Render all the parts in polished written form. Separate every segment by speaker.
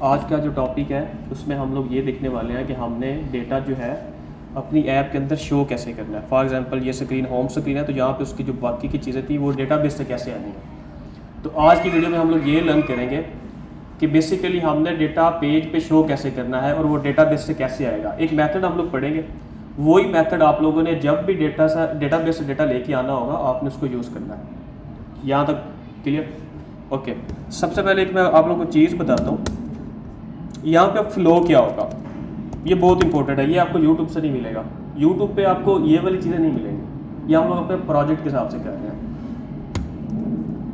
Speaker 1: आज का जो टॉपिक है उसमें हम लोग ये देखने वाले हैं कि हमने डेटा जो है अपनी ऐप के अंदर शो कैसे करना है। फॉर एग्जांपल ये स्क्रीन होम स्क्रीन है, तो यहाँ पे उसकी जो बाकी की चीज़ें थी वो डेटाबेस से कैसे आनी है। तो आज की वीडियो में हम लोग ये लर्न करेंगे कि बेसिकली हमने डेटा पेज पे शो कैसे करना है और वो डेटाबेस से कैसे आएगा। एक मेथड हम लोग पढ़ेंगे, वही मेथड आप लोगों ने जब भी डेटाबेस से डेटा लेके आना होगा आपने उसको यूज़ करना है। यहाँ तक क्लियर? ओके, सबसे पहले एक मैं आप लोगों को चीज़ बताता हूँ। यहाँ पे फ्लो क्या होगा, ये बहुत इंपॉर्टेंट है। ये आपको यूट्यूब से नहीं मिलेगा, यूट्यूब पे आपको ये वाली चीज़ें नहीं मिलेंगी। ये हम लोग अपने प्रोजेक्ट के हिसाब से कर रहे हैं।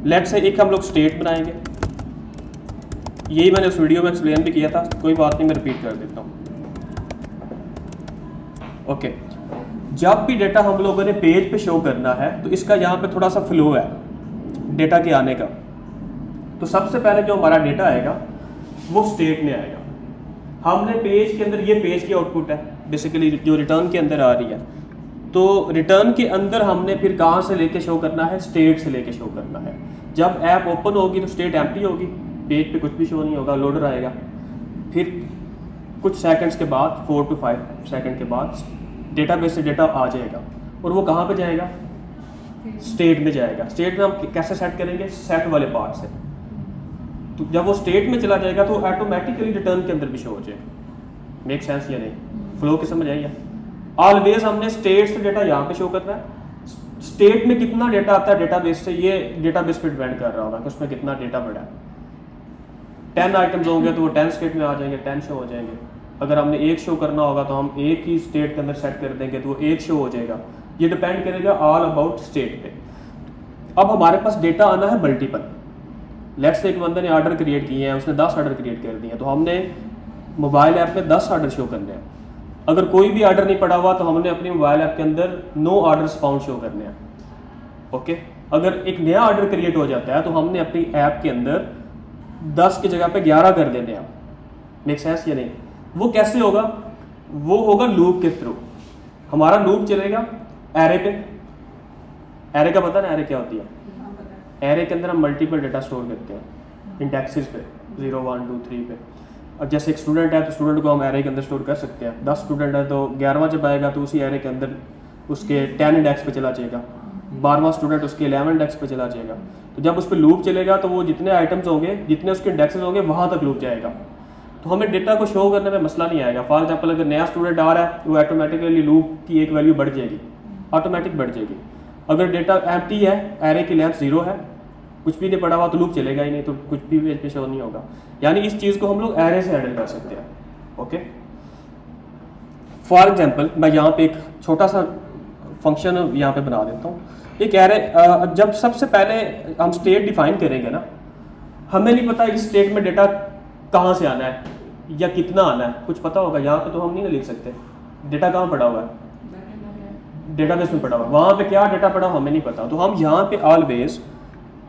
Speaker 1: लेट्स से एक हम लोग स्टेट बनाएंगे, यही मैंने उस वीडियो में एक्सप्लेन भी किया था, कोई बात नहीं मैं रिपीट कर देता हूँ। ओके, जब भी डेटा हम लोगों ने पेज पे शो करना है तो इसका यहाँ पे थोड़ा सा फ्लो है डेटा के आने का। तो सबसे पहले जो हमारा डेटा आएगा वो स्टेट में आएगा। हमने पेज के अंदर, ये पेज की आउटपुट है बेसिकली जो रिटर्न के अंदर आ रही है। तो रिटर्न के अंदर हमने फिर कहाँ से लेके शो करना है, स्टेट से लेके शो करना है। जब ऐप ओपन होगी तो स्टेट एम्प्टी होगी, पेज पे कुछ भी शो नहीं होगा, लोडर आएगा। फिर कुछ सेकंड्स के बाद 4 to 5 सेकंड के बाद डेटाबेस से डेटा आ जाएगा और वो कहाँ पे जाएगा, स्टेट में जाएगा। स्टेट में हम कैसे सेट करेंगे, सेट वाले पार्ट से। तो जब वो स्टेट में चला जाएगा तो ऑटोमेटिकली रिटर्न के अंदर भी शो हो जाएगा। मेक सेंस या नहीं? फ्लो की समझ आई है? ऑलवेज हमने स्टेट से डेटा यहाँ पे शो करना है। स्टेट में कितना डेटा आता है डेटाबेस से, ये डेटाबेस पे डिपेंड कर रहा होगा कि उसमें कितना डेटा बढ़ा है। 10 आइटम्स होंगे तो वो 10 स्टेट में आ जाएंगे, 10 शो हो जाएंगे। अगर हमने एक शो करना होगा तो हम एक ही स्टेट के अंदर सेट कर देंगे तो वो एक शो हो जाएगा। ये डिपेंड करेगा ऑल अबाउट स्टेट पे। अब हमारे पास डेटा आना है मल्टीपल। लेट्स से एक बंदे ने ऑर्डर क्रिएट किए हैं, उसने 10 ऑर्डर क्रिएट कर दिए, तो हमने मोबाइल ऐप में 10 ऑर्डर शो करने हैं। अगर कोई भी ऑर्डर नहीं पड़ा हुआ तो हमने अपनी मोबाइल ऐप के अंदर नो ऑर्डर्स फाउंड शो करने हैं। ओके, अगर एक नया ऑर्डर क्रिएट हो जाता है तो हमने अपनी ऐप के अंदर 10 की जगह पे 11 कर देने हैं। मेक सेंस या नहीं? वो कैसे होगा? वो होगा लूप के थ्रू। हमारा लूप चलेगा एरे पे। एरे का पता ना, एरे क्या होती है? एरे के अंदर हम मल्टीपल डेटा स्टोर करते हैं इंडेक्सेस पे, 0 1 2 3 पे। अब जैसे एक स्टूडेंट है तो स्टूडेंट को हम एरे के अंदर स्टोर कर सकते हैं। 10 स्टूडेंट है तो 11वां जब आएगा तो उसी एरे के अंदर उसके 10 इंडेक्स पे चला जाएगा। 12वां स्टूडेंट उसके 11 इंडेक्स पे चला जाएगा। तो जब उस पर लूप चलेगा तो वो जितने आइटम्स होंगे, जितने उसके इंडेक्सेस होंगे, वहाँ तक लूप जाएगा। तो हमें डेटा को शो करने में मसला नहीं आएगा। फॉर एग्जाम्पल अगर नया स्टूडेंट आ रहा है वो ऑटोमेटिकली लूप की एक वैल्यू बढ़ जाएगी, ऑटोमेटिक बढ़ जाएगी। अगर डेटा एम्प्टी है, एरे की लेंथ 0 है, कुछ भी नहीं पड़ा हुआ तो लूप चलेगा ही नहीं, तो कुछ भी पेज पे शो नहीं होगा। यानी इस चीज़ को हम लोग एरे से हैंडल कर सकते हैं। ओके, फॉर एग्जांपल मैं यहाँ पे एक छोटा सा फंक्शन यहाँ पे बना देता हूँ। एक एरे, जब सबसे पहले हम स्टेट डिफाइन करेंगे ना, हमें नहीं पता इस स्टेट में डेटा कहाँ से आना है या कितना आना है, कुछ पता होगा? यहाँ पे तो हम नहीं ना लिख सकते डेटा कहाँ पड़ा हुआ है, डेटाबेस में पड़ा हुआ है। वहाँ पे क्या डेटा पड़ा हमें नहीं पता। तो हम यहाँ पे ऑलवेज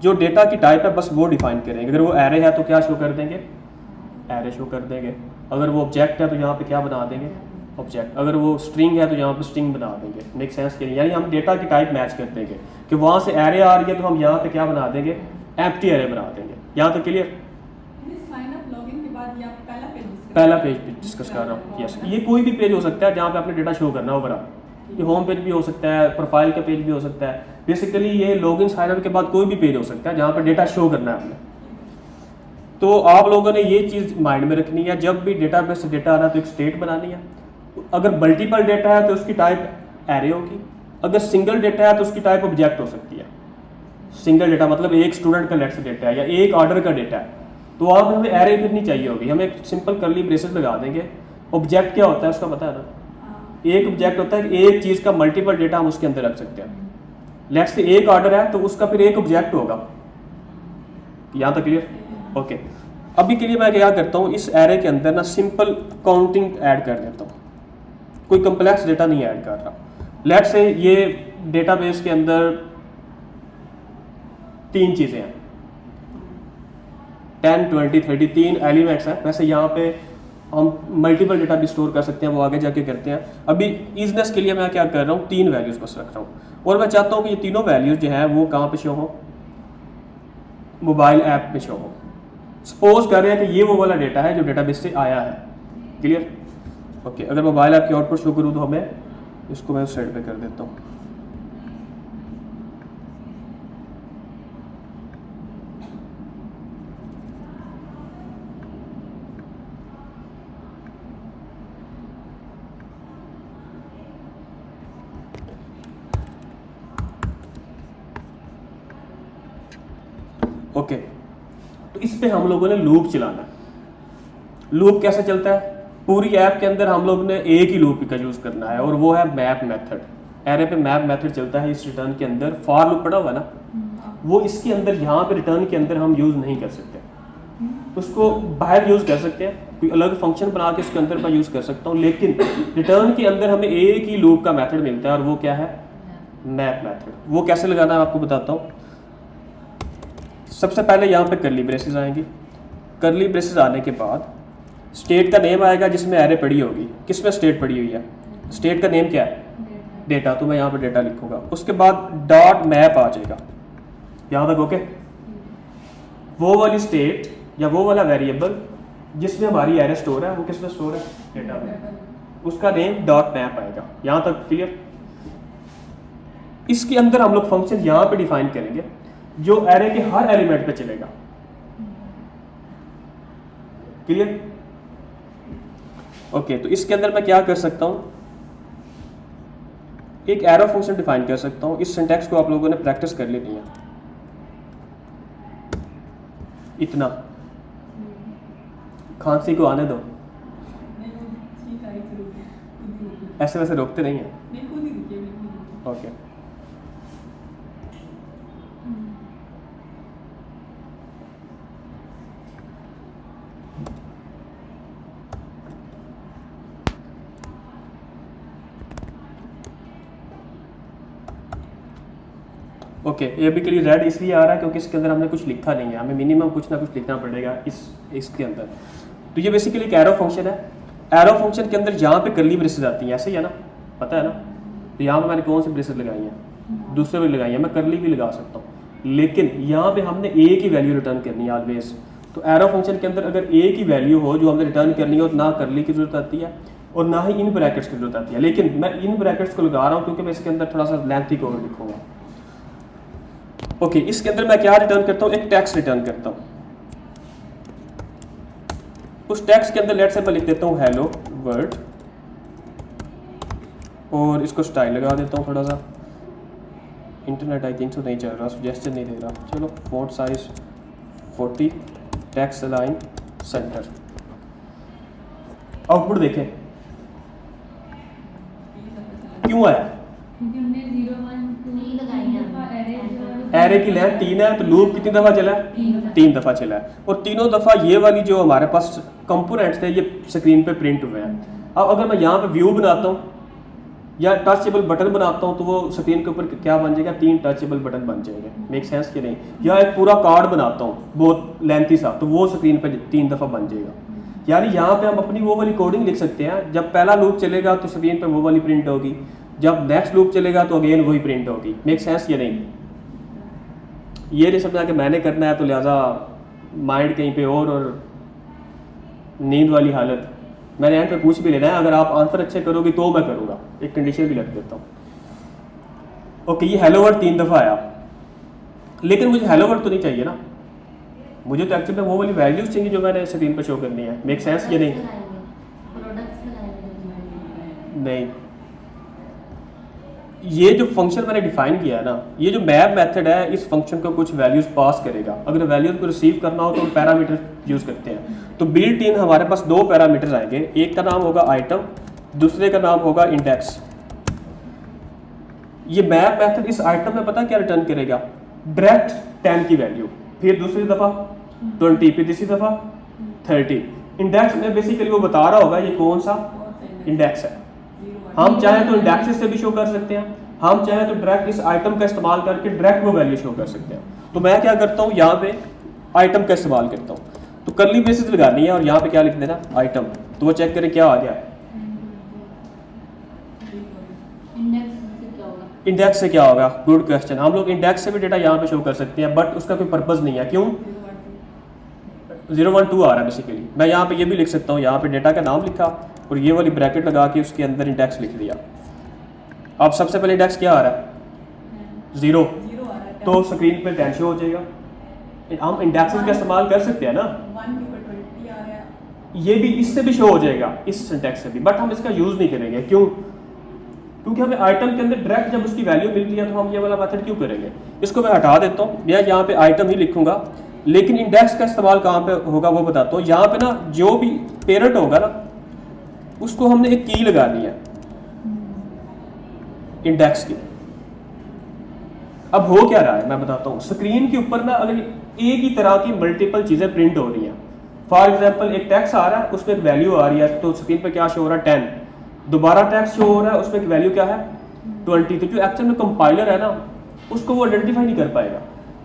Speaker 1: जो डेटा की टाइप है बस वो डिफाइन करेंगे। अगर वो एरे है तो क्या शो कर देंगे, एरे शो कर देंगे। अगर वो ऑब्जेक्ट है तो यहाँ पे क्या बना देंगे, ऑब्जेक्ट। अगर वो स्ट्रिंग है तो यहाँ पे स्ट्रिंग बना देंगे। मेक सेंस के लिए? यानी हम डेटा की टाइप मैच कर देंगे कि वहाँ से एरे आ रही है तो हम यहाँ पे क्या बना देंगे, एम्प्टी एरे बना देंगे। यहाँ तक क्लियर? पहला पेज डिस्कस कर रहा हूँ। यस, ये कोई भी पेज हो सकता है जहाँ पे आपने डेटा शो करना होगा। ये होम पेज भी हो सकता है, प्रोफाइल का पेज भी हो सकता है। बेसिकली ये लॉगिन साइन अप के बाद कोई भी पेज हो सकता है जहाँ पर डेटा शो करना है आपने। तो आप लोगों ने ये चीज़ माइंड में रखनी है, जब भी डेटाबेस से डेटा आ रहा है तो एक स्टेट बनानी है। अगर मल्टीपल डेटा है तो उसकी टाइप एरे होगी। अगर सिंगल डेटा है तो उसकी टाइप ऑब्जेक्ट हो सकती है। सिंगल डेटा मतलब एक स्टूडेंट का लेट्स डेटा है या एक ऑर्डर का डेटा है, तो आप हमें एरे फिर नहीं चाहिए होगी, हमें एक सिंपल कर्ली ब्रेसेस लगा देंगे। ऑब्जेक्ट क्या होता है उसका पता है ना? एक ऑब्जेक्ट होता है कि एक चीज़ का मल्टीपल डेटा हम उसके अंदर रख सकते हैं। लेट्स से एक ऑर्डर है तो उसका फिर एक ऑब्जेक्ट होगा। यहाँ तक क्लियर? ओके, अभी के लिए मैं क्या करता हूँ, इस एरे के अंदर ना सिंपल काउंटिंग ऐड कर देता हूँ, कोई कम्प्लेक्स डेटा नहीं ऐड कर रहा। लेट्स से ये डेटाबेस के अंदर 3 चीज़ें हैं, 10 20 30 3 एलिमेंट्स हैं। वैसे यहाँ पे हम मल्टीपल डेटा भी स्टोर कर सकते हैं, वो आगे जाके करते हैं। अभी ईजनेस के लिए मैं क्या कर रहा हूँ, 3 वैल्यूज़ बस रख रहा हूँ और मैं चाहता हूँ कि ये तीनों वैल्यूज़ जो हैं वो कहाँ पे शो हो, मोबाइल ऐप में शो हो। सपोज कर रहे हैं कि ये वो वाला डेटा है जो डेटाबेस से आया है। क्लियर? ओके, अगर मोबाइल ऐप की आउटपुट शो करूँ तो हमें इसको मैं उस साइड पे कर देता हूँ। ओके, तो इस पे हम लोगों ने लूप चलाना है। लूप कैसे चलता है? पूरी ऐप के अंदर हम लोग ने एक ही लूप का यूज़ करना है और वो है मैप मेथड। एरे पे मैप मेथड चलता है इस रिटर्न के अंदर। फॉर लूप पड़ा हुआ है ना, वो इसके अंदर यहाँ पे रिटर्न के अंदर हम यूज़ नहीं कर सकते, उसको बाहर यूज़ कर सकते हैं, कोई अलग फंक्शन बना के उसके अंदर मैं यूज़ कर सकता हूँ, लेकिन रिटर्न के अंदर हमें एक ही लूप का मेथड मिलता है और वो क्या है? Map method. वो कैसे लगाना है आपको बताता हूँ। सबसे पहले यहाँ पे करली ब्रेसेस आएंगी। करली ब्रेसेस आने के बाद स्टेट का नेम आएगा जिसमें एरे पड़ी होगी। किसमें स्टेट पड़ी हुई है? स्टेट का नेम क्या है? डेटा। तो मैं यहाँ पे डेटा लिखूंगा। उसके बाद डॉट मैप आ जाएगा। यहाँ तक ओके? वो वाली स्टेट या वो वाला वेरिएबल जिसमें हमारी एरे स्टोर है वो किसमें स्टोर है? डेटा में। उसका नेम डॉट मैप आएगा। यहाँ तक क्लियर? इसके अंदर हम लोग फंक्शन यहाँ पे डिफाइन करेंगे जो एरे के हर एलिमेंट पे चलेगा। क्लियर? ओके, तो इसके अंदर मैं क्या कर सकता हूं, एक एरो फंक्शन डिफाइन कर सकता हूं। इस सिंटैक्स को आप लोगों ने प्रैक्टिस कर लेनी है। इतना खांसी को आने दो, ऐसे वैसे रोकते नहीं है। ओके, ओके, ये अभी के लिए रेड इसलिए आ रहा है क्योंकि इसके अंदर हमने कुछ लिखा नहीं है। हमें मिनिमम कुछ ना कुछ लिखना पड़ेगा इसके अंदर। तो ये बेसिकली एक एरो फंक्शन है। एरो फंक्शन के अंदर जहाँ पे करली ब्रेसेस आती हैं, ऐसे ही है ना, पता है ना। तो यहाँ पे मैंने कौन सी ब्रेसेस लगाई हैं? दूसरे भी लगाई हैं। मैं करली भी लगा सकता हूँ, लेकिन यहाँ पे हमने एक ही वैल्यू रिटर्न करनी है ऑलवेज। तो एरो फंक्शन के अंदर अगर एक ही वैल्यू हो जो हमने रिटर्न करनी है, और ना करली की जरूरत आती है और ना ही इन ब्रैकेट्स की जरूरत आती है। लेकिन मैं इन ब्रैकेट्स को लगा रहा हूँ क्योंकि मैं इसके अंदर थोड़ा सा लेंथी कोड लिखूंगा। ओके, इसके अंदर मैं क्या रिटर्न करता हूँ? एक टेक्स्ट रिटर्न करता हूँ। उस टेक्स्ट के अंदर लेट से मैं लिख देता हूँ हेलो वर्ल्ड, और इसको स्टाइल लगा देता हूँ थोड़ा सा। इंटरनेट आई थिंक तो नहीं चल रहा, सजेशन नहीं दे रहा। चलो, font size 40, text align centre. Output देखें क्यों आया? एरे की लेंथ 3 है, तो लूप कितनी दफा चला है? 3 दफा चला है। और तीनों दफा ये वाली जो हमारे पास कंपोनेंट्स थे ये स्क्रीन पे प्रिंट हुए हैं। अब अगर मैं यहाँ पे व्यू बनाता हूँ या टचेबल बटन बनाता हूँ तो वो स्क्रीन के ऊपर क्या बन जाएगा? 3 टचेबल बटन बन जाएंगे। मेक सेंस कि नहीं? या एक पूरा कार्ड बनाता हूँ बहुत लेंथी सा, तो वो स्क्रीन पे 3 दफा बन जाएगा। यानी यहाँ पे हम अपनी वो वाली कोडिंग लिख सकते हैं। जब पहला लूप चलेगा तो स्क्रीन पे वो वाली प्रिंट होगी, जब नेक्स्ट लूप चलेगा तो अगेन वही प्रिंट होगी। मेक सेंस या नहीं? ये नहीं समझा कि मैंने करना है तो लिहाजा माइंड कहीं पे और नींद वाली हालत। मैंने एंड पे पूछ भी लेना है, अगर आप आंसर अच्छे करोगे तो मैं करूँगा। एक कंडीशन भी रख देता हूँ। ओके, ये हेलो वर्ड 3 दफ़ा आया, लेकिन मुझे हेलो वर्ड तो नहीं चाहिए ना। मुझे तो एक्चुअली वो वाली वैल्यूज चाहिए जो मैंने स्क्रीन पे शो करनी है। मेक सेंस या नहीं? नहीं, ये जो फंक्शन मैंने डिफाइन किया है ना, ये जो मैप मेथड है, इस फंक्शन को कुछ वैल्यूज पास करेगा। अगर वैल्यूज को रिसीव करना हो तो पैरामीटर यूज करते हैं। तो बिल्ट इन हमारे पास 2 पैरामीटर्स आएंगे। एक का नाम होगा आइटम, दूसरे का नाम होगा इंडेक्स। ये मैप मेथड इस आइटम में पता क्या रिटर्न करेगा? डायरेक्ट 10 की वैल्यू, फिर दूसरी दफा 20, फिर तीसरी दफा 30। इंडेक्स में बेसिकली वो बता रहा होगा ये कौन सा इंडेक्स है। हम चाहे तो इंडेक्सेस से भी शो कर सकते हैं, हम चाहे तो डायरेक्ट इस आइटम का इस्तेमाल करके डायरेक्ट वो वैल्यू शो कर सकते हैं। तो मैं क्या करता हूँ, यहाँ पे आइटम का इस्तेमाल करता हूँ। तो कर्ली ब्रेसेस लगानी है और यहाँ पे क्या लिख देना? आइटम। तो वो चेक करें क्या आ गया। इंडेक्स से क्या होगा? Good question. हम लोग इंडेक्स से भी डेटा यहाँ पे शो कर सकते हैं, बट उसका कोई पर्पज नहीं है। क्यों? 012 आ रहा है बेसिकली। मैं यहाँ पे ये भी लिख सकता हूँ, यहाँ पे डेटा का नाम लिखा और ये वाली ब्रैकेट लगा के उसके अंदर इंडेक्स लिख दिया। अब सबसे पहले इंडेक्स क्या आ रहा है 0, तो स्क्रीन पे 10 शो हो जाएगा। हम इंडेक्सेस का इस्तेमाल कर सकते हैं ना,
Speaker 2: 1 के ऊपर 20 आ रहा है।
Speaker 1: ये भी इससे भी शो हो जाएगा इस सिंटेक्स से भी, बट हम इसका यूज़ नहीं करेंगे। क्यों? क्योंकि हमें आइटम के अंदर डायरेक्ट जब उसकी वैल्यू मिलती है तो हम ये वाला मेथड क्यों करेंगे। इसको मैं हटा देता हूँ, मैं यहाँ पे आइटम ही लिखूंगा, लेकिन इंडेक्स का इस्तेमाल कहाँ पे होगा वो बताता हूँ। यहाँ पे ना जो भी पेरेंट होगा ना उसको हमने एक की लगानी है इंडेक्स की। अब हो क्या रहा है मैं बताता हूँ। स्क्रीन के ऊपर ना अगर एक ही तरह की मल्टीपल चीज़ें प्रिंट हो रही हैं, फॉर एग्जाम्पल एक टेक्स्ट आ रहा है उसमें एक वैल्यू आ रही है, तो स्क्रीन पे क्या शो हो रहा है 10, दोबारा टेक्स्ट शो हो रहा है उसमें एक वैल्यू क्या है 20। तो जो एक्चुअल में कंपाइलर है ना उसको वो आइडेंटिफाई नहीं कर पाएगा।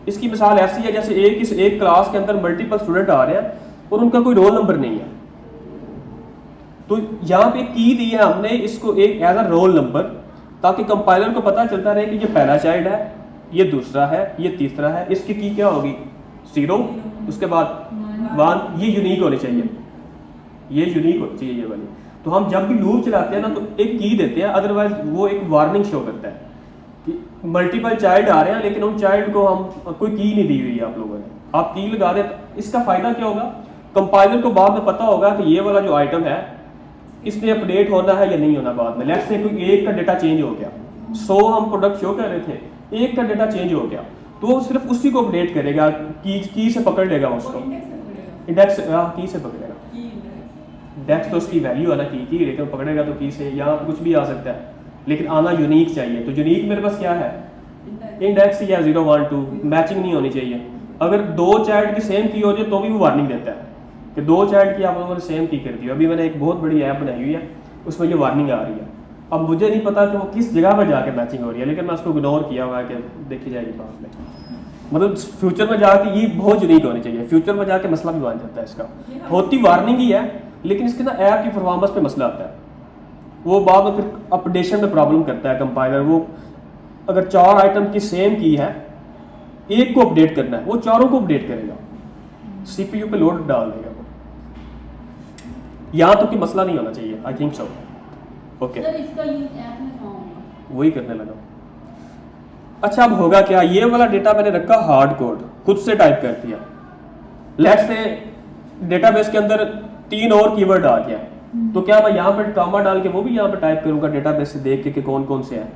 Speaker 1: इसकी मिसाल ऐसी है जैसे एक क्लास के अंदर मल्टीपल स्टूडेंट आ रहे हैं और उनका कोई रोल नंबर नहीं है, तो यहाँ पे की दी है हमने इसको एक एज अ रोल नंबर, ताकि कंपाइलर को पता चलता रहे कि ये पहला चाइल्ड है, ये दूसरा है, ये तीसरा है। इसकी की क्या होगी 0, उसके बाद 1। ये यूनिक होनी चाहिए, ये यूनिक होनी चाहिए ये वाली। तो हम जब भी लूप चलाते हैं ना तो एक की देते हैं, अदरवाइज वो एक वार्निंग शो करता है कि मल्टीपल चाइल्ड आ रहे हैं लेकिन उन चाइल्ड को हम कोई की नहीं दी हुई है आप लोगों ने, आप की लगा दे। तो इसका फायदा क्या होगा, कंपाइलर को बाद में पता होगा कि ये वाला जो आइटम है इसमें अपडेट होना है या नहीं होना। बाद में लेट्स से कोई एक का डेटा चेंज हो गया, 100 हम प्रोडक्ट शो कर रहे थे, एक का डेटा चेंज हो गया, तो वो सिर्फ उसी को अपडेट करेगा, की से पकड़ लेगा उसको, इंडेक्स की से पकड़ेगा। इंडेक्स तो उसकी वैल्यू है ना की, लेकिन पकड़ेगा तो की से, यहाँ कुछ भी आ सकता है लेकिन आना यूनिक चाहिए। तो यूनिक मेरे पास क्या है इंडेक्स या 0 1 2, मैचिंग नहीं होनी चाहिए। अगर 2 चाइल्ड की सेम की हो जाए तो भी वो वार्निंग देता है कि 2 चाइल्ड की आप लोगों ने सेम की कर दी। अभी मैंने एक बहुत बड़ी ऐप बनाई हुई है उसमें ये वार्निंग आ रही है। अब मुझे नहीं पता कि वो किस जगह पर जाके मैचिंग हो रही है, लेकिन मैं उसको इग्नोर किया हुआ है कि देखी जाएगी बाद में। मतलब फ्यूचर में जाके ये बहुत यूनिक होनी चाहिए, फ्यूचर में जाके मसला भी बन जाता है इसका। होती वार्निंग ही है लेकिन इसके ना ऐप की परफॉर्मेंस पे मसला आता है, वो बाद में फिर अपडेशन में प्रॉब्लम करता है कंपाइलर। वो अगर 4 आइटम की सेम की है, एक को अपडेट करना है, वो चारों को अपडेट करेगा, सीपीयू पे लोड डाल देगा वो। यहाँ तो कि मसला नहीं होना चाहिए, आई थिंक सो। ओके, वही करने लगा। अच्छा अब होगा क्या, ये वाला डेटा मैंने रखा हार्ड कोड, खुद से टाइप कर दिया। लेट्स से डेटाबेस के अंदर 3 और कीवर्ड आ गया, तो क्या मैं यहाँ पर कामा डाल के वो भी यहाँ पर टाइप करूँगा डेटाबेस से देख के कि कौन कौन से हैं?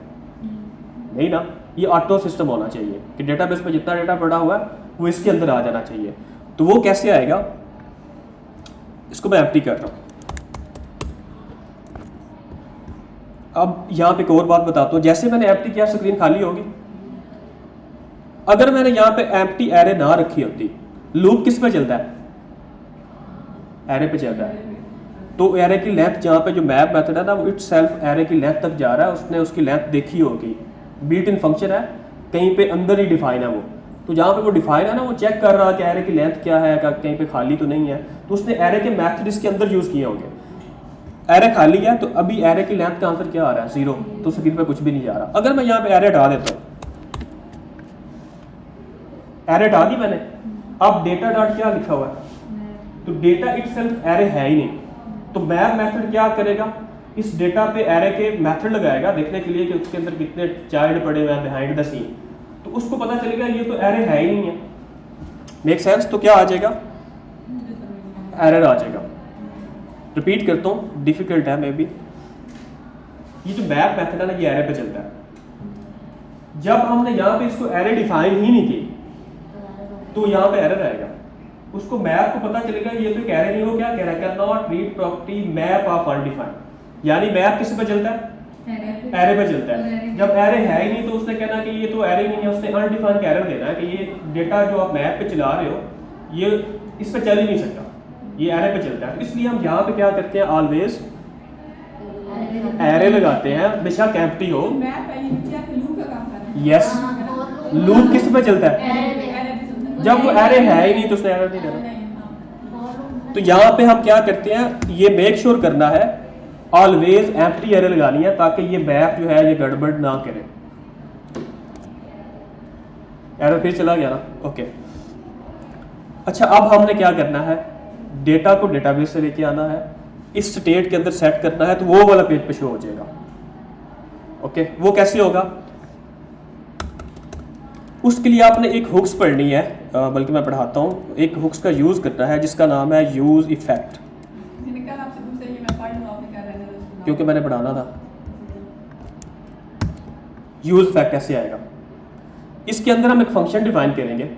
Speaker 1: नहीं ना, ये ऑटो सिस्टम होना चाहिए कि डेटाबेस में जितना डेटा पड़ा हुआ है वो इसके अंदर आ जाना चाहिए। तो वो कैसे आएगा, इसको मैं एम्प्टी कर रहा हूँ। अब यहाँ पे एक और बात बताता हूँ, जैसे मैंने एम्प्टी किया स्क्रीन खाली होगी। अगर मैंने यहाँ पे एम्प्टी एरे ना रखी होती, लूप किस पे चलता है? एरे पे चलता है। तो एरे की लेंथ, जहाँ पे जो मैप मेथड है ना वो इटसेल्फ एरे की लेंथ तक जा रहा है, उसने उसकी लेंथ देखी होगी, बिल्ट इन फंक्शन है, कहीं पे अंदर ही डिफाइन है वो। तो जहाँ पे वो डिफाइन है ना वो चेक कर रहा है कि एरे की लेंथ क्या है, कहीं पे खाली तो नहीं है, तो उसने एरे के मेथड इसके अंदर यूज किए होंगे। एरे खाली है तो अभी एरे की लेंथ का आंसर क्या आ रहा है 0, तो स्क्रीन पे कुछ भी नहीं जा रहा। अगर मैं यहाँ पे एरे हटा देता हूँ, एरे हटा दी मैंने, अब डेटा डॉट क्या लिखा हुआ है, तो डेटा इटसेल्फ एरे है ही नहीं। तो मैप मेथड क्या करेगा, इस डेटा पे एरे के मेथड लगाएगा देखने के लिए कि उसके अंदर कितने चाइल्ड पड़े हुए हैं बिहाइंड द सीन, तो उसको पता चलेगा ये तो एरे है ही नहीं है। Make sense? तो क्या आ जाएगा, एरर आ जाएगा। रिपीट करता हूँ, डिफिकल्ट है मे बी। ये जो मैप मेथड है ना ये एरे पे चलता है। जब हमने यहाँ पे इसको एरे डिफाइन ही नहीं की तो यहाँ पे एरर आएगा। उसको मैप को पता चलेगा ये तो एक एरे नहीं, हो क्या कह रहा है, can not read property map of undefined, यानी मैप किस पे चलता है, एरे पे चलता है। जब एरे है ही नहीं तो उसने कहना कि ये तो एरे नहीं है, उसने अनडिफाइंड का एरर देना है कि ये डेटा जो आप मैप पे चला रहे हो ये इस पे चल ही नहीं सकता, ये एरे पे चलता है। तो इसलिए हम यहाँ पे क्या करते हैं, ऑलवेज एरे लगाते हैं, बेशक एम्प्टी हो। यस, लूप किस पे चलता है, जब वो एरे है ही नहीं तो उसने एरर नहीं देना। तो यहाँ पे हम क्या करते हैं, ये मेक श्योर करना है ऑलवेज एम्प्टी एरे लगानी है ताकि ये मैप जो है ये गड़बड़ ना करे। एरर फिर चला गया ना, ओके। अच्छा, अब हमने क्या करना है, डेटा को डेटाबेस से लेके आना है, इस स्टेट के अंदर सेट करना है, तो वो वाला पेज पे शो हो जाएगा। ओके, वो कैसे होगा, उसके लिए आपने एक हुक्स पढ़नी है, बल्कि मैं पढ़ाता हूँ। एक हुक्स का यूज़ करना है जिसका नाम है यूज़ इफेक्ट,
Speaker 2: मैंने कल आपसे पूछा ये मैं पढ़ लूँ, आपने क्या रहने दो उसको।
Speaker 1: क्योंकि मैंने पढ़ाना था। यूज़ इफेक्ट ऐसे आएगा, इसके अंदर हम एक फंक्शन डिफाइन करेंगे।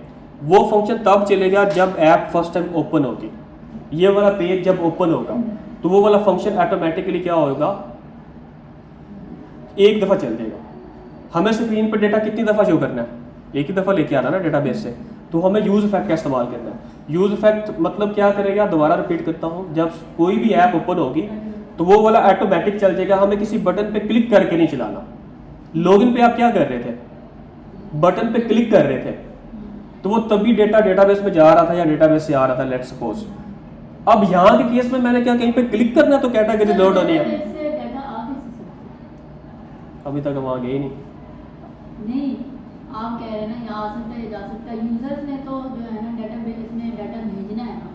Speaker 1: वो फंक्शन तब चलेगा जब ऐप फर्स्ट टाइम ओपन होगी। ये वाला पेज जब ओपन होगा तो वो वाला फंक्शन ऑटोमेटिकली क्या होगा, एक दफ़ा चल जाएगा। हमें स्क्रीन पर डेटा कितनी दफ़ा शो करना है, एक ही दफ़ा लेके आना ना डेटाबेस से, तो हमें यूज़ इफेक्ट का इस्तेमाल करना है। यूज़ इफेक्ट मतलब क्या करेगा, दोबारा रिपीट करता हूँ, जब कोई भी ऐप ओपन होगी तो वो वाला ऑटोमेटिक चल जाएगा, हमें किसी बटन पे क्लिक करके नहीं चलाना। लॉगिन पे आप क्या कर रहे थे, बटन पे क्लिक कर रहे थे, तो वो तभी डेटा डेटाबेस में जा रहा था या डेटाबेस से आ रहा था, लेट्स सपोज। अब यहाँ के केस में मैंने क्या कहीं पे क्लिक करना तो कैटेगरी लोड होनी है, अभी तक वहाँ गए
Speaker 3: नहीं। आप कह रहे हैं ना यहाँ आ सकता है, जा सकता है। यूजर्स ने तो जो है ना डेटाबेस में डाटा भेजना है ना,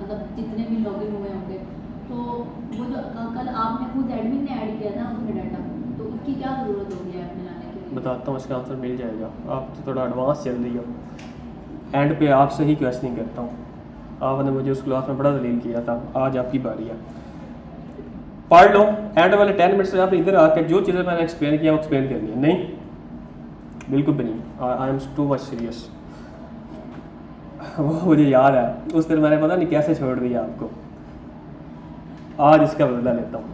Speaker 3: मतलब जितने भी लॉगिन हुए होंगे, तो वो जो कल आपने खुद एडमिन ने ऐड किया था उसमें डाटा, तो उसकी क्या ज़रूरत होगी ऐप में लाने के लिए?
Speaker 1: बताता हूँ, इसका आंसर मिल जाएगा। आप तो थोड़ा एडवांस चल रही हो, एंड पे आपसे ही क्वेश्चनिंग करता हूँ। आपने मुझे उस क्लास में बड़ा दलील किया था, आज आपकी बारी है, पढ़ लो। एंड वाले 10 मिनट से आपने इधर आकर जो चीज़ें मैंने एक्सप्लेन किया वो एक्सप्लेन करनी है। नहीं, बिल्कुल भी नहीं, I am too much serious. वो मुझे याद है, उस दिन मैंने पता नहीं कैसे छोड़ दिया आपको, आज इसका बदला लेता हूँ।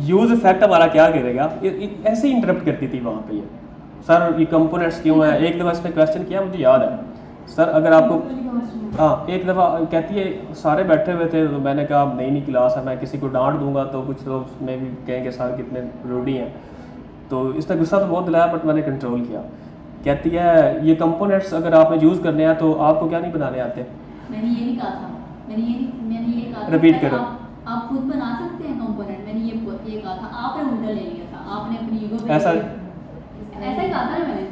Speaker 1: यूज इफेक्ट हमारा क्या करेगा, ऐसे ही इंटरप्ट करती थी वहाँ पे, ये सर ये कंपोनेंट्स क्यों है। एक दफ़ा इसने क्वेश्चन किया, मुझे याद है सर, अगर आपको, हाँ एक दफ़ा कहती है सारे बैठे हुए थे, तो मैंने कहा नई नई क्लास है, मैं किसी को डांट दूंगा तो कुछ लोग उसमें भी कहेंगे सर कितने रूडी हैं, तो इसने गुस्सा तो बहुत दिलाया, बट मैंने कंट्रोल किया। कहती है ये कंपोनेंट्स अगर आपने यूज़ करने हैं तो आपको क्या नहीं बनाने आते।
Speaker 3: मैंने ये नहीं कहा था, मैंने ये कहा था,
Speaker 1: रिपीट करो।
Speaker 3: आप खुद बना सकते हैं कंपोनेंट, मैंने ये कहा था, आपने उल्टा ले लिया था, आपने अपनी ईगो पे
Speaker 1: ऐसा
Speaker 3: ही कहा था ना मैंने।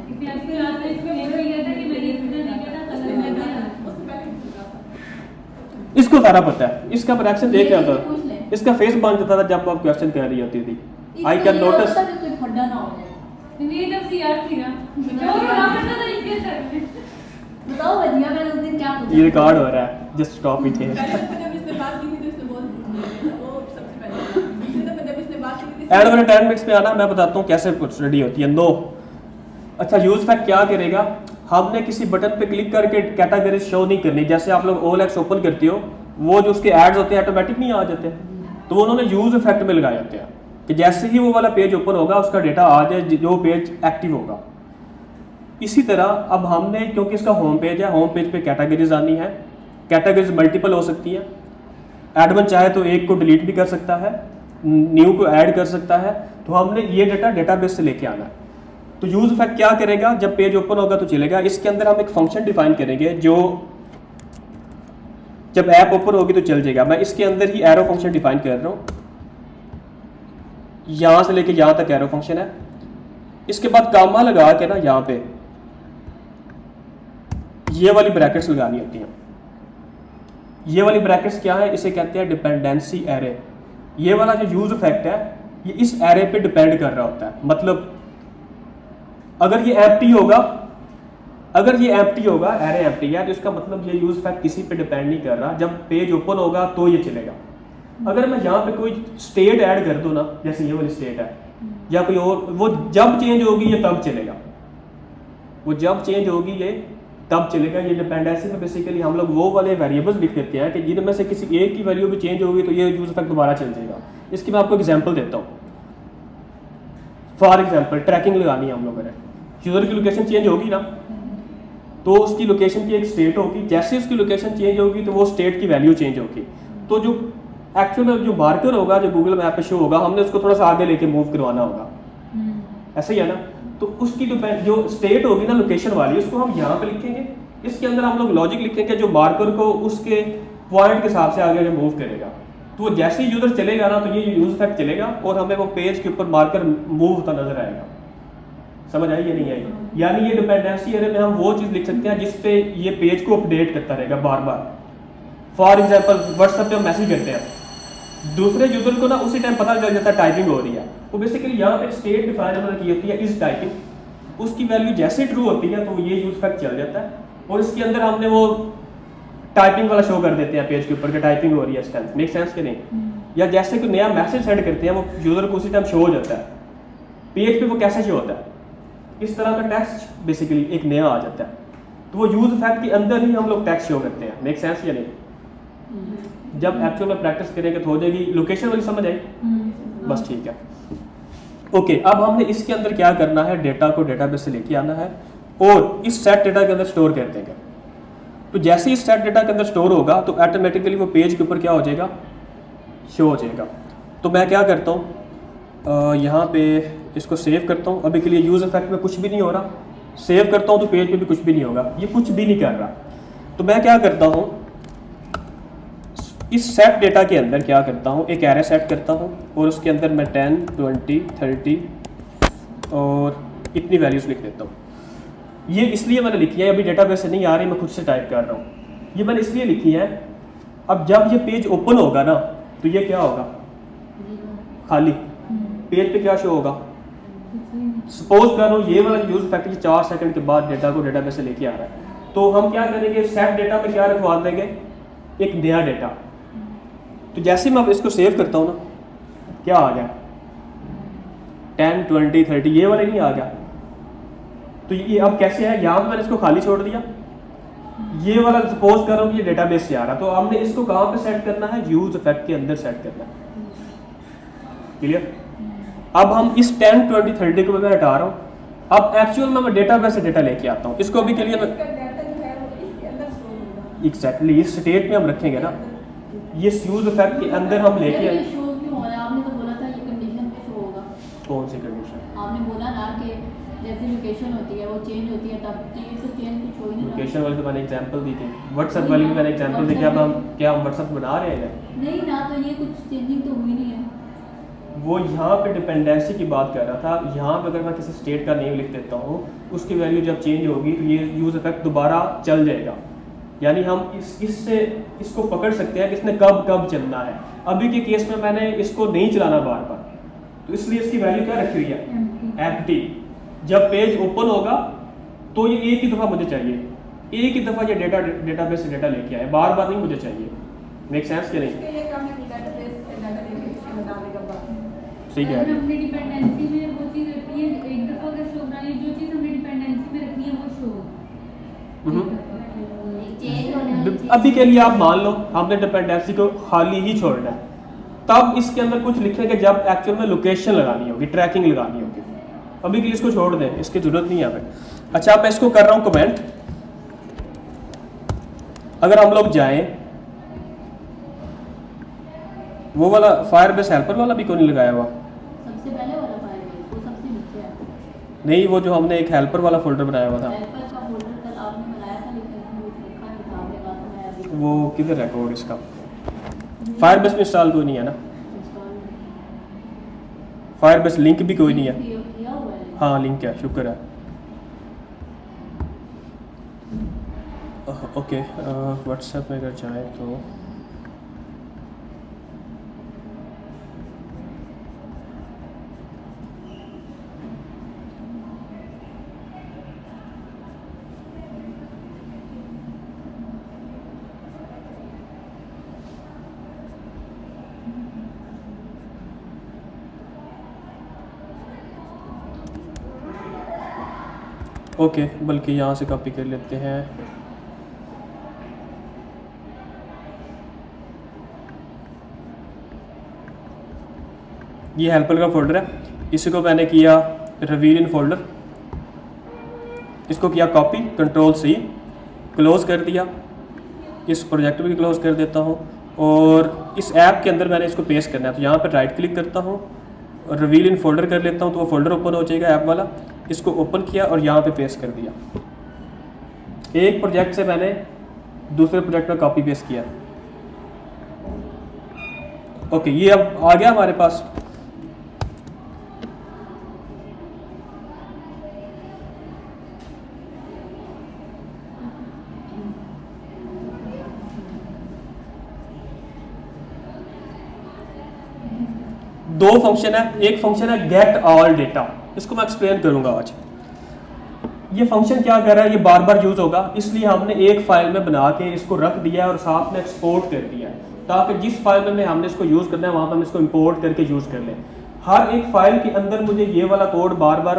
Speaker 1: इसको सारा पता है, इसका रिएक्शन देख रहा था, इसका फेस बन जाता था जब आप क्वेश्चन कर रही होती थी। आई कैन नोटिस,
Speaker 3: कोई फड्डा ना हो जाए।
Speaker 2: ये तब से यार थी ना, और ना तरीके से
Speaker 3: बताओ भैया, मैंने उस दिन क्या पूछा?
Speaker 1: ये रिकॉर्ड हो रहा है, जस्ट स्टॉप इट हियर।
Speaker 2: जब इसने बात की थी तो इसने बहुत वो सबसे पहले दूसरी दफा जब इसने बात की थी
Speaker 1: एड वाले 10 मिनट्स में आना, मैं बताता हूँ कैसे कुछ रेडी होती है। नो, अच्छा यूज इफेक्ट क्या करेगा, हमने किसी बटन पे क्लिक करके कैटेगरी शो नहीं करनी। जैसे आप लोग OLX ओपन करते हो, वो जो उसके एड्स होते हैं ऑटोमेटिक नहीं आ जाते, तो उन्होंने यूज इफेक्ट में लगाए होते हैं कि जैसे ही वो वाला पेज ओपन होगा उसका डेटा आ जाए जो पेज एक्टिव होगा। इसी तरह अब हमने, क्योंकि इसका होम पेज है, होम पेज पे कैटेगरीज आनी है, कैटेगरीज मल्टीपल हो सकती हैं। एडमिन चाहे तो एक को डिलीट भी कर सकता है, न्यू को ऐड कर सकता है, तो हमने ये डेटा डेटाबेस से लेके आना है। तो यूज इफेक्ट क्या करेगा, जब पेज ओपन होगा तो चलेगा, इसके अंदर हम एक फंक्शन डिफाइन करेंगे जो जब ऐप ओपन होगी तो चल जाएगा। मैं इसके अंदर ही एरो फंक्शन डिफाइन कर रहा हूँ, यहाँ से लेके यहाँ तक एरो फंक्शन है। इसके बाद कामा लगा के ना यहाँ पे ये वाली ब्रैकेट्स लगानी होती हैं। ये वाली ब्रैकेट्स क्या है, इसे कहते हैं डिपेंडेंसी एरे। ये वाला जो यूज इफेक्ट है ये इस एरे पे डिपेंड कर रहा होता है। मतलब अगर ये एम्प्टी होगा, एरे एम्प्टी है, तो इसका मतलब ये यूज इफेक्ट किसी पे डिपेंड नहीं कर रहा। जब पेज ओपन होगा तो ये चलेगा। अगर मैं यहाँ पे कोई स्टेट ऐड कर दूँ ना, जैसे ये वाली स्टेट है या कोई और, वो जब चेंज होगी ये तब चलेगा, वो जब चेंज होगी ये तब चलेगा। ये डिपेंडेंसी में बेसिकली हम लोग वो वाले वेरिएबल्स लिख देते हैं कि जिनमें से किसी एक की वैल्यू भी चेंज होगी तो ये यूज इफेक्ट दोबारा चल जाएगा। इसकी मैं आपको एग्जांपल देता हूँ। फॉर एग्जांपल ट्रैकिंग लगानी है हम लोगों ने, यूजर की लोकेशन चेंज होगी ना, तो उसकी लोकेशन की एक स्टेट होगी, जैसे उसकी लोकेशन चेंज होगी तो वो स्टेट की वैल्यू चेंज होगी। तो जो एक्चुअल में जो मार्कर होगा जो गूगल मैप पे शो होगा, हमने उसको थोड़ा सा आगे लेके मूव करवाना होगा, ऐसा ही है ना। तो उसकी जो स्टेट होगी ना लोकेशन वाली, उसको हम यहाँ पे लिखेंगे। इसके अंदर हम लोग लॉजिक लिखेंगे जो मार्कर को उसके पॉइंट के हिसाब से आगे मूव करेगा। तो वो जैसे ही यूजर चलेगा ना तो ये यूज इफेक्ट चलेगा और हमें वो पेज के ऊपर मार्कर मूव होता नजर आएगा। समझ आई या नहीं आई? यानी ये डिपेंडेंसी एरे में हम वो चीज़ लिख सकते हैं जिस पे ये पेज को अपडेट करता रहेगा बार बार। फॉर एग्जांपल व्हाट्सएप पे हम मैसेज करते हैं, दूसरे यूजर को ना उसी टाइम पता चल जाता है टाइपिंग हो रही है, तो बेसिकली यहाँ पे स्टेट डिफाइन उन्होंने की होती है इज टाइपिंग, उसकी वैल्यू जैसे ट्रू होती है तो ये यूज फैक्ट चल जाता है, और इसके अंदर हमने वो टाइपिंग वाला शो कर देते हैं पेज के ऊपर कि टाइपिंग हो रही है इस टाइम। मेक सेंस कि नहीं? या जैसे कोई नया मैसेज सेंड करते हैं वो यूजर को उसी टाइम शो हो जाता है पेज पे, वो कैसे शो होता है, इस तरह का टेक्स्ट बेसिकली एक नया आ जाता है, तो वो यूज फैक्ट के अंदर ही हम लोग टेक्स्ट शो करते हैं। मेक सेंस या नहीं? जब एक्चुअल में प्रैक्टिस करेंगे तो हो जाएगी। लोकेशन वाली समझ आई? बस ठीक है। ओके, अब हमने इसके अंदर क्या करना है, डेटा को डेटाबेस से लेके आना है और इस सेट डेटा के अंदर स्टोर कर देंगे। तो जैसे ही सेट डेटा के अंदर स्टोर होगा तो ऑटोमेटिकली वो पेज के ऊपर क्या हो जाएगा, शो हो जाएगा। तो मैं क्या करता हूँ, यहाँ पे इसको सेव करता हूँ। अभी के लिए यूज इफेक्ट में कुछ भी नहीं हो रहा, सेव करता हूँ तो पेज पे भी कुछ भी नहीं होगा, ये कुछ भी नहीं कर रहा। तो मैं क्या करता हूँ, इस सेट डेटा के अंदर क्या करता हूँ, एक एरे सेट करता हूँ और उसके अंदर मैं 10, 20, 30 और इतनी वैल्यूज़ लिख देता हूँ। ये इसलिए मैंने लिखी है, अभी डेटाबेस से नहीं आ रही, मैं खुद से टाइप कर रहा हूँ। ये मैंने इसलिए लिखी है, अब जब ये पेज ओपन होगा ना तो ये क्या होगा, खाली पेज पे क्या शो होगा। सपोज कर रहा हूँ ये वाला यूज फैक्टर 4 सेकंड के बाद डेटा को डेटाबेस से लेके आ रहा है, तो हम क्या करेंगे, सेट डेटा में क्या रखवा देंगे, एक नया डेटा। तो जैसे मैं इसको सेव करता हूँ ना, क्या आ गया 10, 20, 30, ये वाला नहीं आ गया। तो ये अब कैसे है, यहाँ पे मैंने इसको खाली छोड़ दिया, ये वाला सपोज कर रहा हूँ ये डेटाबेस से आ रहा, तो हमने इसको कहाँ पे सेट करना है, यूज इफेक्ट के अंदर सेट करना है। क्लियर? अब हम इस 10, 20, 30 को मैं हटा रहा हूँ, अब एक्चुअल में मैं डेटाबेस से डेटा लेके आता हूँ। इसको अभी के लिए मैं
Speaker 2: इसका डाटा जो है वो इसके अंदर स्टोर होगा।
Speaker 1: एग्जैक्टली इस स्टेट में हम रखेंगे ना, ये यूज इफेक्ट के अंदर हम लेके आए।
Speaker 3: शो क्यों हो रहा है? आपने तो बोला था ये कंडीशन पे शो होगा।
Speaker 1: कौन सी कंडीशन?
Speaker 3: आपने बोला ना कि जैसे लोकेशन होती है वो चेंज होती है, तब तो ये तो चेंज कुछ हो ही नहीं रहा।
Speaker 1: लोकेशन वाली तो मैंने एग्जांपल दी थी, व्हाट्सएप वाली भी मैंने एग्जांपल दी। क्या हम व्हाट्सएप बना रहे हैं?
Speaker 3: नहीं ना, तो ये कुछ चेंजिंग तो हुई नहीं है।
Speaker 1: वो यहाँ पे डिपेंडेंसी की बात कर रहा था। यहाँ पे अगर मैं किसी स्टेट का नेम लिख देता हूँ, उसकी वैल्यू जब चेंज होगी तो ये यूज इफेक्ट दोबारा चल जाएगा। यानी हम इससे इसको पकड़ सकते हैं कि इसने कब कब चलना है। अभी के केस में मैंने इसको नहीं चलाना बार बार, तो इसलिए इसकी वैल्यू क्या रखी हुई है, एम्प्टी। जब पेज ओपन होगा तो ये एक ही दफ़ा मुझे चाहिए, एक ही दफ़ा ये डेटाबेस से डेटा लेके आए, बार बार नहीं मुझे चाहिए। मेक सेंस कि नहीं?
Speaker 2: इसके लिए काम है कि डेटाबेस से डाटा लेके इसके बता देगा बात।
Speaker 1: ठीक है।
Speaker 4: अगर हमने डिपेंडेंसी में वो चीज़ रखी है, एक दफ़ा अगर शो बनाई, जो चीज़ हमने डिपेंडेंसी में रखनी है वो शो
Speaker 3: चेंज होने वाली चीज़।
Speaker 1: अभी के लिए आप मान लो हमने डिपेंडेंसी को खाली ही छोड़ना है, तब इसके अंदर कुछ लिखेंगे जब एक्चुअल में लोकेशन लगानी होगी, ट्रैकिंग लगानी होगी। अभी के लिए इसको छोड़ दें, इसकी ज़रूरत नहीं है हमें। अच्छा, मैं इसको कर रहा हूँ कमेंट। अगर हम लोग जाएं, वो वाला फायरबेस हेल्पर वाला भी क्यों नहीं लगाया हुआ?
Speaker 3: सबसे पहले वाला फाइल वो सबसे नीचे है।
Speaker 1: नहीं, वो जो हमने एक हेल्पर वाला फोल्डर बनाया हुआ था,
Speaker 3: हेल्पर का फोल्डर कल आपने बनाया था, लेकिन इसमें कुछ लिखा नहीं था, आपने कहा था मैं अभी
Speaker 1: वो किधर है कोड इसका? फायरबेस में इंस्टॉल कोई नहीं है ना,
Speaker 3: इंस्टॉल
Speaker 1: फायरबेस लिंक भी कोई नहीं है।
Speaker 3: किया हुआ है।
Speaker 1: हाँ, लिंक है, शुक्र है। ओके, व्हाट्सएप में अगर जाए तो ओके, बल्कि यहाँ से कॉपी कर लेते हैं। ये हेल्पर का फोल्डर है, इसी को मैंने किया रिवील इन फोल्डर, इसको किया कॉपी, कंट्रोल सी, क्लोज कर दिया। इस प्रोजेक्ट भी क्लोज कर देता हूँ और इस ऐप के अंदर मैंने इसको पेस्ट करना है, तो यहाँ पर राइट क्लिक करता हूँ और रिवील इन फोल्डर कर लेता हूँ, तो वो फोल्डर ओपन हो जाएगा ऐप वाला। इसको ओपन किया और यहाँ पे पेस्ट कर दिया। एक प्रोजेक्ट से मैंने दूसरे प्रोजेक्ट में कॉपी पेस्ट किया। ओके, ये अब आ गया हमारे पास। दो फंक्शन है, एक फंक्शन है गेट ऑल डेटा, इसको मैं एक्सप्लेन करूंगा आज। ये फंक्शन क्या कर रहा है, ये बार बार यूज होगा, इसलिए हमने एक फाइल में बना के इसको रख दिया है और साथ में एक्सपोर्ट कर दिया है, ताकि जिस फाइल में हमने इसको यूज करना है वहां पर हम इसको इंपोर्ट करके यूज कर लें। हर एक फाइल के अंदर मुझे ये वाला कोड बार बार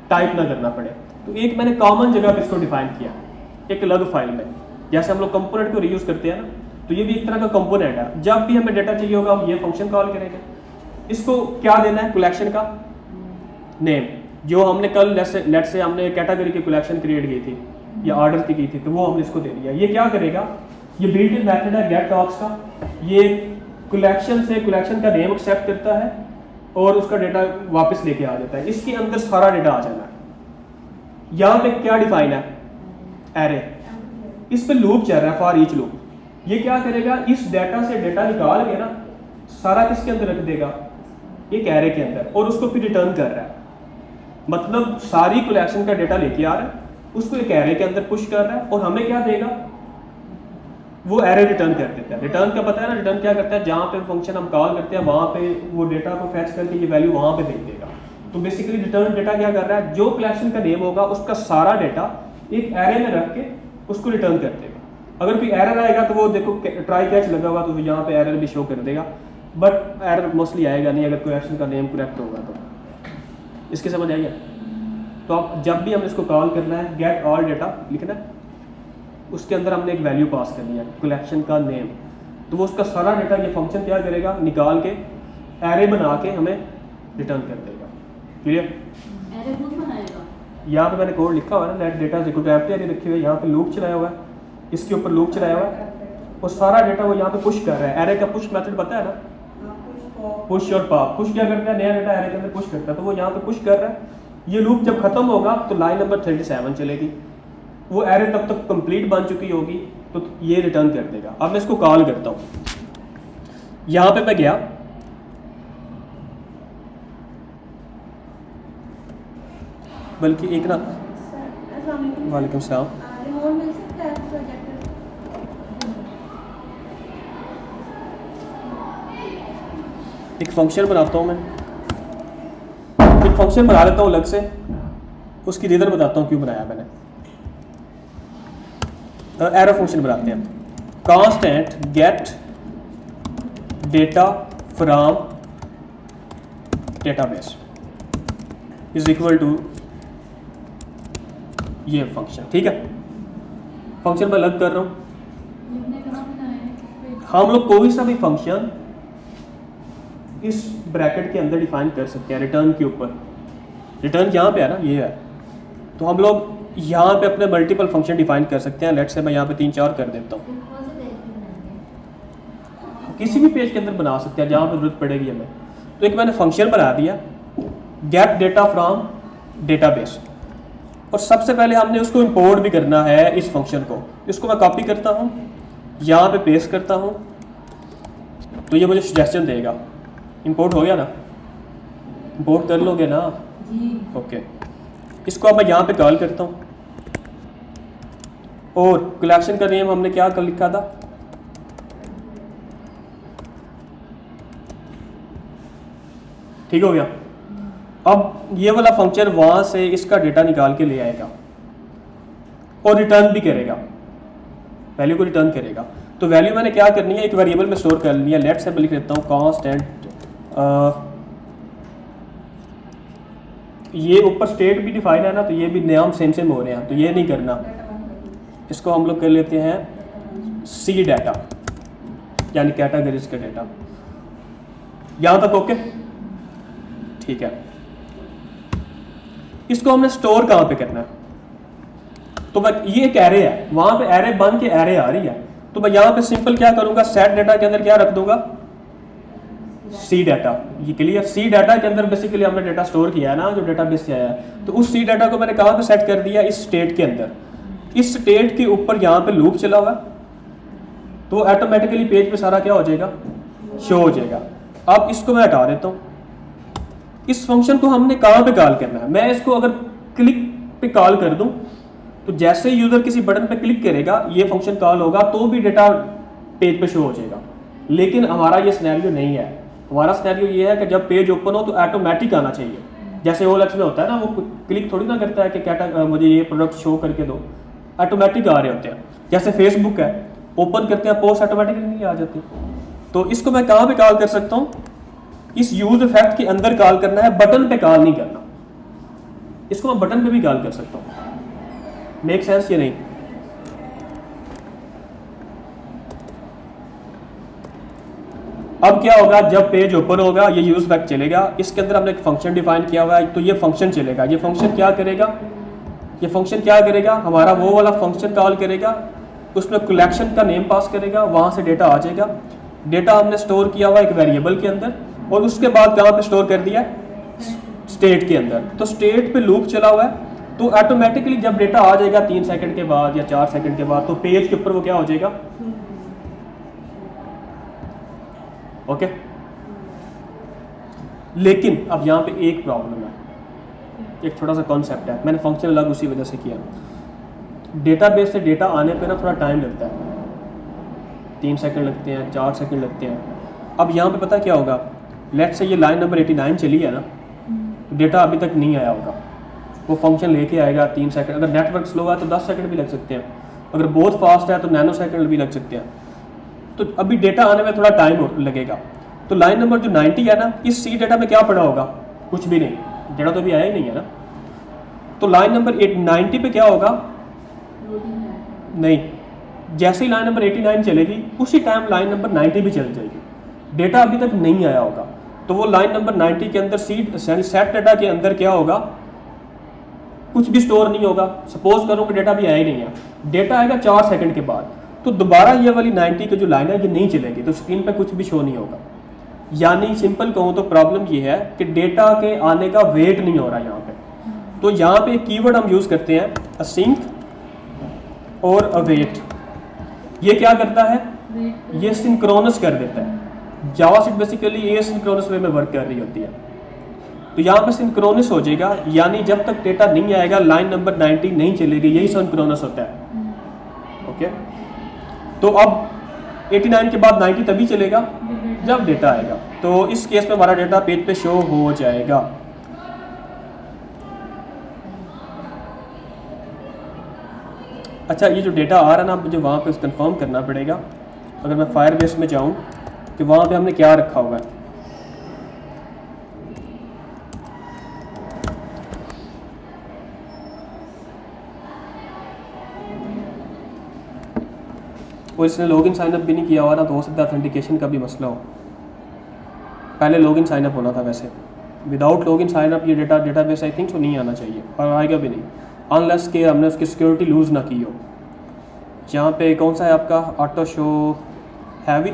Speaker 1: टाइप ना करना पड़े, तो एक मैंने कॉमन जगह पे इसको डिफाइन किया एक अलग फाइल में। जैसे हम लोग कंपोनेंट को रीयूज करते हैं ना, तो ये भी एक तरह का कंपोनेंट है। जब भी हमें डेटा चाहिए होगा हम ये फंक्शन कॉल करेंगे। इसको क्या देना है, कलेक्शन का नेम, जो हमने कल लेट से हमने कैटेगरी की कलेक्शन क्रिएट की थी या ऑर्डर की थी, तो वो हमने इसको दे दिया। ये क्या करेगा, ये बिल्ट इन मेथड है गेट टॉक्स का, ये कलेक्शन से कलेक्शन का नेम एक्सेप्ट करता है और उसका डेटा वापस लेके आ जाता है। इसके अंदर सारा डेटा आ जाना है। यहाँ पे क्या डिफाइन है, एरे, इस पे लूप चल रहा है, फॉर ईच लूप। ये क्या करेगा, इस डेटा से डेटा निकाल के ना सारा किसके अंदर रख देगा, एक एरे के अंदर, और उसको फिर रिटर्न कर रहा है। मतलब सारी कलेक्शन का डेटा लेके आ रहा है, उसको एक एरे के अंदर पुश कर रहा है और हमें क्या देगा, वो एरे रिटर्न कर देता है। रिटर्न का पता है ना, रिटर्न क्या करता है, जहाँ पे फंक्शन हम कॉल करते हैं वहाँ पे वो डेटा को फैच करके ये वैल्यू वहाँ पे भेज देगा। तो बेसिकली रिटर्न डेटा क्या कर रहा है, जो कलेक्शन का नेम होगा उसका सारा डेटा एक एरे में रख के उसको रिटर्न कर देगा। अगर कोई एरर आएगा तो वो देखो ट्राई कैच लगा हुआ तो यहाँ पे एरर भी शो कर देगा, बट एरर मोस्टली आएगा नहीं अगर कलेक्शन का नेम करेक्ट होगा तो। इसकी समझ आइए। तो आप जब भी हमें इसको कॉल करना है, गेट ऑल डेटा लिखना है, उसके अंदर हमने एक वैल्यू पास करनी है कलेक्शन का नेम, तो वो उसका सारा डेटा ये फंक्शन क्या करेगा, निकाल के एरे बना के हमें रिटर्न कर देगा। क्लियर?
Speaker 3: एरे खुद बनाएगा।
Speaker 1: यहाँ पे मैंने कोड लिखा हुआ है ना, नेट डेटा एम्प्टी एरे रखी हुई है, यहाँ पे लूप चलाया हुआ है, इसके ऊपर लूप चलाया हुआ है और सारा डेटा वो यहाँ पे पुश कर रहा है। एरे का पुश मेथड पता है ना, पुश और पॉप। पुश क्या करता है, नया डेटा एरे के अंदर पुश करता है, तो वो यहाँ पे पुश कर रहा है। ये लूप जब खत्म होगा तो लाइन नंबर 37 चलेगी, वो एरे तब तक कंप्लीट बन चुकी होगी, तो ये रिटर्न कर देगा। अब मैं इसको कॉल करता हूँ, यहाँ पे मैं गया, बल्कि एक ना, वालेकुम सलाम,
Speaker 2: रिमोट मिल सकता है प्रोजेक्टर?
Speaker 1: एक फंक्शन बनाता हूँ मैं, एक फंक्शन बना लेता हूँ अलग से, उसकी रीजन बताता हूँ क्यों बनाया मैंने। एरो फंक्शन बनाते हैं, constant get data from database is equal to ये फंक्शन। ठीक है, फंक्शन मैं अलग कर रहा हूँ।
Speaker 3: लिखने का नाम क्या है?
Speaker 1: हम लोग कोई सा भी फंक्शन इस ब्रैकेट के अंदर डिफाइन कर सकते हैं। रिटर्न के ऊपर, रिटर्न यहाँ पे है ना, ये है, तो हम लोग यहाँ पे अपने मल्टीपल फंक्शन डिफाइन कर सकते हैं। लेट से मैं यहाँ पे 3-4 कर देता हूँ,
Speaker 3: कौन से पेज पे बनाएंगे?
Speaker 1: किसी भी पेज के अंदर बना सकते हैं जहाँ पे जरूरत पड़ेगी हमें। तो एक मैंने फंक्शन बना दिया, गेट डेटा फ्रॉम डेटाबेस, और सबसे पहले हमने उसको इंपोर्ट भी करना है इस फंक्शन को। इसको मैं कॉपी करता हूँ, यहाँ पे पेस्ट करता हूँ, तो ये मुझे सजेशन देगा। इंपोर्ट हो गया ना, इंपोर्ट कर लोगे ना?
Speaker 3: जी।
Speaker 1: ओके, इसको अब मैं यहाँ पे कॉल करता हूँ, और कलेक्शन का नेम हमने क्या कर लिखा था, ठीक हो गया। अब ये वाला फंक्शन वहां से इसका डेटा निकाल के ले आएगा और रिटर्न भी करेगा, वैल्यू को रिटर्न करेगा। तो वैल्यू मैंने क्या करनी है, एक वेरिएबल में स्टोर कर लिया। लेट से मैं लिख लेता हूँ कांस्टेंट, ये ऊपर स्टेट भी डिफाइन है ना, तो ये भी नाम सेम हो रहे हैं, तो ये नहीं करना। इसको हम लोग कर लेते हैं सी डाटा, यानी कैटेगरीज का डेटा। यहाँ तक ओके? ठीक है। इसको हमने स्टोर कहाँ पे करना है, तो मैं, ये एक एरे है, वहां पे एरे बन के एरे आ रही है, तो मैं यहाँ पे सिंपल क्या करूंगा, सेट डाटा के अंदर क्या रख दूंगा, सी डाटा। ये क्लियर? सी डाटा के अंदर बेसिकली हमने डाटा स्टोर किया है ना, जो डेटाबेस से आया है, तो उस सी डाटा को मैंने कहाँ पे सेट कर दिया, इस स्टेट के अंदर। इस स्टेट के ऊपर यहाँ पे लूप चला हुआ, तो ऑटोमेटिकली पेज पे सारा क्या हो जाएगा, शो हो जाएगा। अब इसको मैं हटा देता हूँ। इस फंक्शन को हमने कहाँ पे कॉल करना है, मैं इसको अगर क्लिक पे कॉल कर दूं, तो जैसे यूजर किसी बटन पे क्लिक करेगा ये फंक्शन कॉल होगा, तो भी डेटा पेज पे शो हो जाएगा। लेकिन हमारा ये सिनेरियो नहीं है, हमारा सिनेरियो ये है कि जब पेज ओपन हो तो ऑटोमेटिक आना चाहिए, जैसे OLX में होता है ना, वो क्लिक थोड़ी ना करता है कि मुझे ये प्रोडक्ट शो करके दो, ऑटोमेटिक आ रहे होते हैं। जैसे फेसबुक है, ओपन करते हैं पोस्ट ऑटोमेटिकली नहीं आ जाती। तो इसको मैं कहाँ पे कॉल कर सकता हूँ? इस यूज इफेक्ट के अंदर कॉल करना है, बटन पे कॉल नहीं करना। इसको मैं बटन पे भी कॉल कर सकता हूँ। मेक सेंस ये नहीं? अब क्या होगा, जब पेज ओपन होगा ये यूज इफेक्ट चलेगा, इसके अंदर हमने एक फंक्शन डिफाइन किया हुआ है, तो ये फंक्शन चलेगा। ये फंक्शन क्या करेगा? ये फंक्शन क्या करेगा? हमारा वो वाला फंक्शन कॉल करेगा, उसमें कलेक्शन का नेम पास करेगा, वहाँ से डेटा आ जाएगा। डेटा हमने स्टोर किया हुआ एक वेरिएबल के अंदर, और उसके बाद कहाँ पे स्टोर कर दिया? स्टेट के अंदर। तो स्टेट पे लूप चला हुआ है, तो ऑटोमेटिकली जब डेटा आ जाएगा 3 सेकंड के बाद या 4 सेकंड के बाद, तो पेज के ऊपर वो क्या हो जाएगा? ओके। लेकिन अब यहाँ पे एक प्रॉब्लम है, एक छोटा सा कॉन्सेप्ट है, मैंने फंक्शन अलग उसी वजह से किया। डेटाबेस से डेटा आने पे ना थोड़ा टाइम लगता है, 3 सेकंड लगते हैं, 4 सेकंड लगते हैं। अब यहाँ पे पता क्या होगा, लेट्स से ये लाइन नंबर 89 चली है ना, तो डेटा अभी तक नहीं आया होगा, वो फंक्शन लेके आएगा 3 सेकंड। अगर नेटवर्क स्लो है तो 10 सेकंड भी लग सकते हैं, अगर बहुत फास्ट है तो नैनो सेकंड भी लग सकते हैं। तो अभी डेटा आने में थोड़ा टाइम लगेगा। तो लाइन नंबर जो 90 है ना, इस सी डेटा में क्या पड़ा होगा? कुछ भी नहीं, डेटा तो अभी आया ही नहीं है ना। तो लाइन नंबर 90 पे क्या होगा? नहीं, जैसे ही लाइन नंबर 89 चलेगी उसी टाइम लाइन नंबर 90 भी चल जाएगी। डेटा अभी तक नहीं आया होगा, तो वो लाइन नंबर 90 के अंदर सेट डेटा के अंदर क्या होगा? कुछ भी स्टोर नहीं होगा। सपोज करो कि डेटा भी आया ही नहीं है, डेटा आएगा 4 सेकंड के बाद, तो दोबारा ये वाली 90 की जो लाइन है ये नहीं चलेगी, तो स्क्रीन पे कुछ भी शो नहीं होगा। यानी सिंपल कहूँ तो प्रॉब्लम ये है कि डेटा के आने का वेट नहीं हो रहा यहाँ पे। तो यहाँ पे कीवर्ड हम यूज़ करते हैं असिंक और अवेट। ये क्या करता है? ये सिंक्रोनस कर देता है। जावास्क्रिप्ट बेसिकली ये सिंक्रोनस वे में वर्क कर रही होती है। तो यहाँ पे सिंक्रोनस हो जाएगा, यानी जब तक डेटा नहीं आएगा लाइन नंबर 90 नहीं चलेगी, यही सिंक्रोनस होता है। ओके, तो अब 89 के बाद 90 तभी चलेगा जब डेटा आएगा। तो इस केस में हमारा डेटा पेज पे शो हो जाएगा। अच्छा, ये जो डेटा आ रहा है ना, मुझे वहाँ पे कंफर्म करना पड़ेगा। अगर मैं फायरबेस में जाऊँ कि वहाँ पे हमने क्या रखा हुआ है। और इसने लॉगिन साइनअप भी नहीं किया हुआ ना, तो हो सकता है ऑथेंटिकेशन का भी मसला हो। पहले लॉगिन साइनअप होना था, वैसे विदाउट लॉगिन साइनअप ये डेटाबेस आई थिंक तो नहीं आना चाहिए, और आएगा भी नहीं अनलेस के हमने उसकी सिक्योरिटी लूज़ ना की हो। यहाँ पे कौन सा है आपका? Auto show heavy.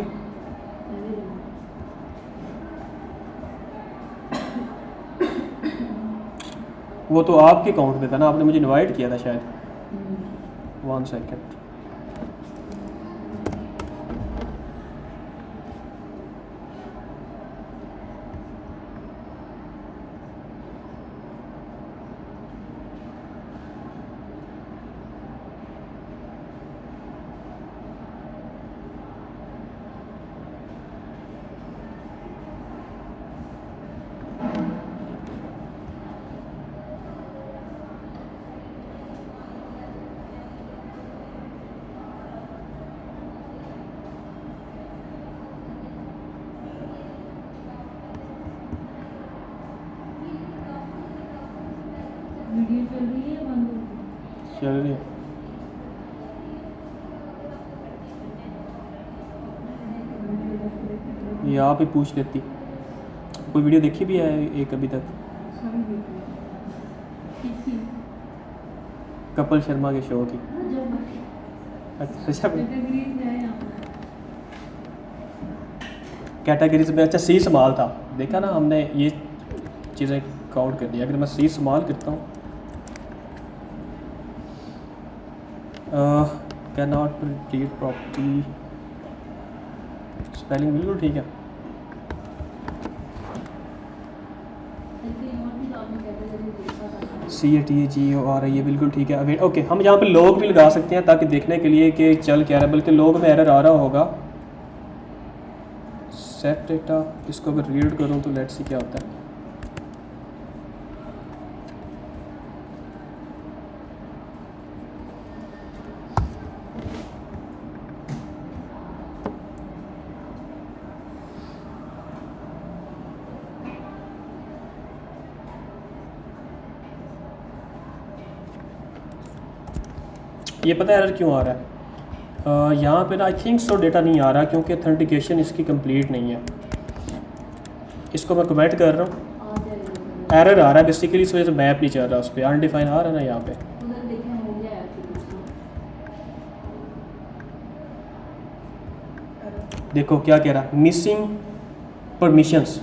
Speaker 1: वो तो आपके अकाउंट में था ना, आपने मुझे इनवाइट किया था शायद। 1 सेकेंड।
Speaker 4: वीडियो चल रही है, बंद हो गई?
Speaker 1: चल रही है। ये आप ही पूछ लेती, कोई वीडियो देखी भी है एक अभी तक?
Speaker 4: सभी देख रहे हैं। किसकी?
Speaker 1: कपिल शर्मा के शो की। अच्छा,
Speaker 4: कैटेगरीज है यहाँ पर।
Speaker 1: कैटेगरीज में अच्छा सी स्मॉल था, देखा ना हमने, ये चीज़ें काउंट कर दिया। अगर मैं सी स्मॉल करता हूँ, can not print property, spelling बिल्कुल ठीक है। CATGOR ये बिल्कुल ठीक है। अभी ओके, हम यहाँ पे लॉग भी लगा सकते हैं ताकि देखने के लिए कि चल क्या रहा है, बल्कि लॉग में एरर आ रहा होगा। सेट डेटा, इसको अगर रीड करूँ तो लेट्स सी क्या होता है। ये पता है एरर क्यों आ रहा है? यहाँ पे ना आई थिंक सो डेटा नहीं आ रहा क्योंकि ऑथेंटिकेशन इसकी कंप्लीट नहीं है। इसको मैं कमेंट कर रहा हूँ, एरर आ रहा है बेसिकली, इस वजह से मैप नहीं चल रहा उस पर, अनडिफाइन आ रहा है ना यहाँ पे।
Speaker 3: उधर देखें हो गया है
Speaker 1: देखो क्या कह रहा है, मिसिंग परमिशंस।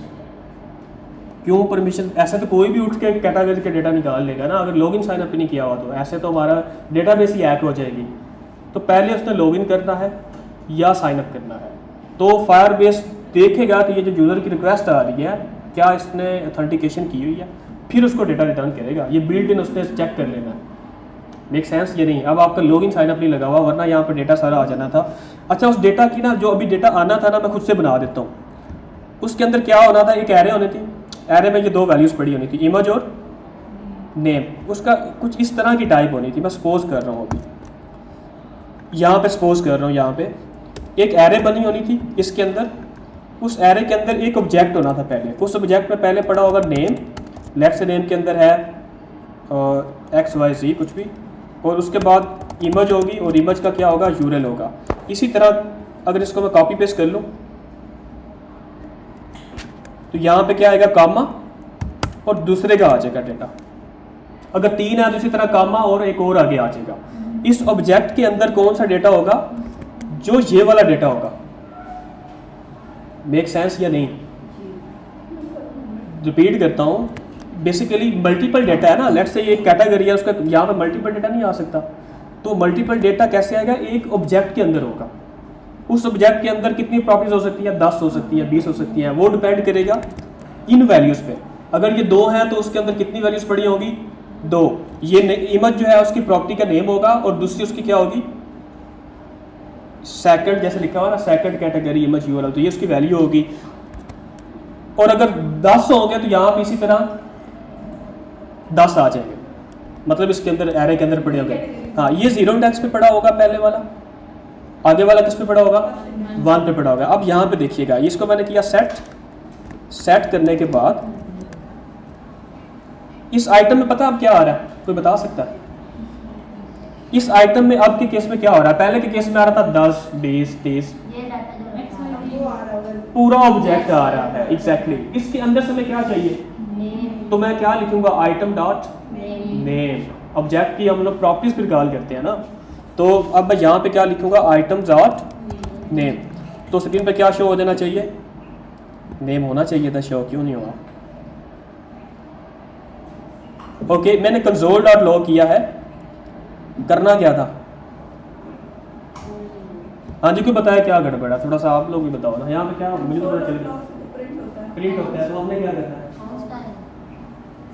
Speaker 1: क्यों परमिशन? ऐसे तो कोई भी उठ के कैटेगरी का डेटा निकाल लेगा ना, अगर लॉगिन साइन अप नहीं किया हुआ तो ऐसे तो हमारा डेटाबेस ही हैक हो जाएगी। तो पहले उसने लॉगिन करना है या साइन अप करना है। तो फायरबेस देखेगा कि ये जो यूज़र की रिक्वेस्ट आ रही है क्या इसने ऑथेंटिकेशन की हुई है, फिर उसको डेटा रिटर्न करेगा। ये बिल्ट इन उसने चेक कर लेना है। Make sense? ये नहीं, अब आपका लॉगिन साइन अप नहीं लगा हुआ, वरना यहाँ पर डेटा सारा आ जाना था। अच्छा, उस डेटा की ना जो अभी डेटा आना था ना, मैं खुद से बना देता हूँ। उसके अंदर क्या होना था, एक एरे होनी थी, एरे में ये दो वैल्यूज़ पड़ी होनी थी, इमेज और नेम। उसका कुछ इस तरह की टाइप होनी थी। मैं सपोज कर रहा हूँ, अभी यहाँ पे सपोज कर रहा हूँ, यहाँ पे एक एरे बनी होनी थी। इसके अंदर, उस एरे के अंदर एक ऑब्जेक्ट होना था पहले। उस ऑब्जेक्ट में पहले पड़ा होगा नेम, लेफ्ट से नेम के अंदर है XYZ कुछ भी, और उसके बाद इमेज होगी, और इमेज का क्या होगा, यूआरएल होगा। इसी तरह अगर इसको मैं कॉपी पेस्ट कर लूँ तो यहाँ पे क्या आएगा, कामा, और दूसरे का आ जाएगा डेटा। अगर 3 है तो इसी तरह कामा और एक और आगे आ जाएगा। इस ऑब्जेक्ट के अंदर कौन सा डेटा होगा, जो ये वाला डेटा होगा। मेक सेंस या नहीं? रिपीट करता हूँ, बेसिकली मल्टीपल डेटा है ना, लेट्स से ये एक कैटेगरी है, उसका यहाँ पे मल्टीपल डेटा नहीं आ सकता। तो मल्टीपल डेटा कैसे आएगा, एक ऑब्जेक्ट के अंदर होगा। उस ऑब्जेक्ट के अंदर कितनी प्रॉपर्टीज हो सकती है, 10 हो सकती है, 20 हो सकती है, वो डिपेंड करेगा इन वैल्यूज़ पे। अगर ये 2 है तो उसके अंदर कितनी वैल्यूज़ पड़ी होगी, 2। ये इमेज जो है उसकी प्रॉपर्टी का नेम होगा, और दूसरी उसकी क्या होगी, सेकंड, जैसे लिखा हुआ ना सेकंड कैटेगरी इमेज यूआरएल, तो ये उसकी वैल्यू होगी। और अगर 10 होंगे तो यहाँ पे इसी तरह 10 आ जाएंगे, मतलब इसके अंदर एरे के अंदर पड़े होंगे। हाँ, ये 0 इंडेक्स पे पड़ा होगा पहले वाला, आगे वाला किस पे पड़ा होगा, 1 पे पड़ा होगा। अब यहाँ पे देखिएगा, इसको मैंने किया सेट करने के बाद इस आइटम में पता अब क्या आ रहा है, कोई बता सकता है? इस आइटम में अब के केस में क्या हो रहा है? पहले के केस में आ रहा था 10, 20, 30, पूरा ऑब्जेक्ट आ रहा है। एग्जैक्टली इसके अंदर से मैं क्या चाहिए, तो मैं क्या लिखूंगा, आइटम डॉट नेम। ऑब्जेक्ट की हम लोग प्रॉपर्टीज फिर कॉल करते हैं ना, तो अब मैं यहाँ पे क्या लिखूंगा, आइटम डॉट नेम। तो स्क्रीन पे क्या शो हो जाना चाहिए, नेम होना चाहिए था, शो क्यों नहीं हुआ? ओके, मैंने कंसोल डॉट लॉग किया है। करना क्या था? हाँ जी, कोई बताया क्या गड़बड़ा, थोड़ा सा आप लोग भी बताओ ना। यहाँ पे क्या, मुझे तो पता चल गया प्रिंट होता है, तो हमने क्या करना है,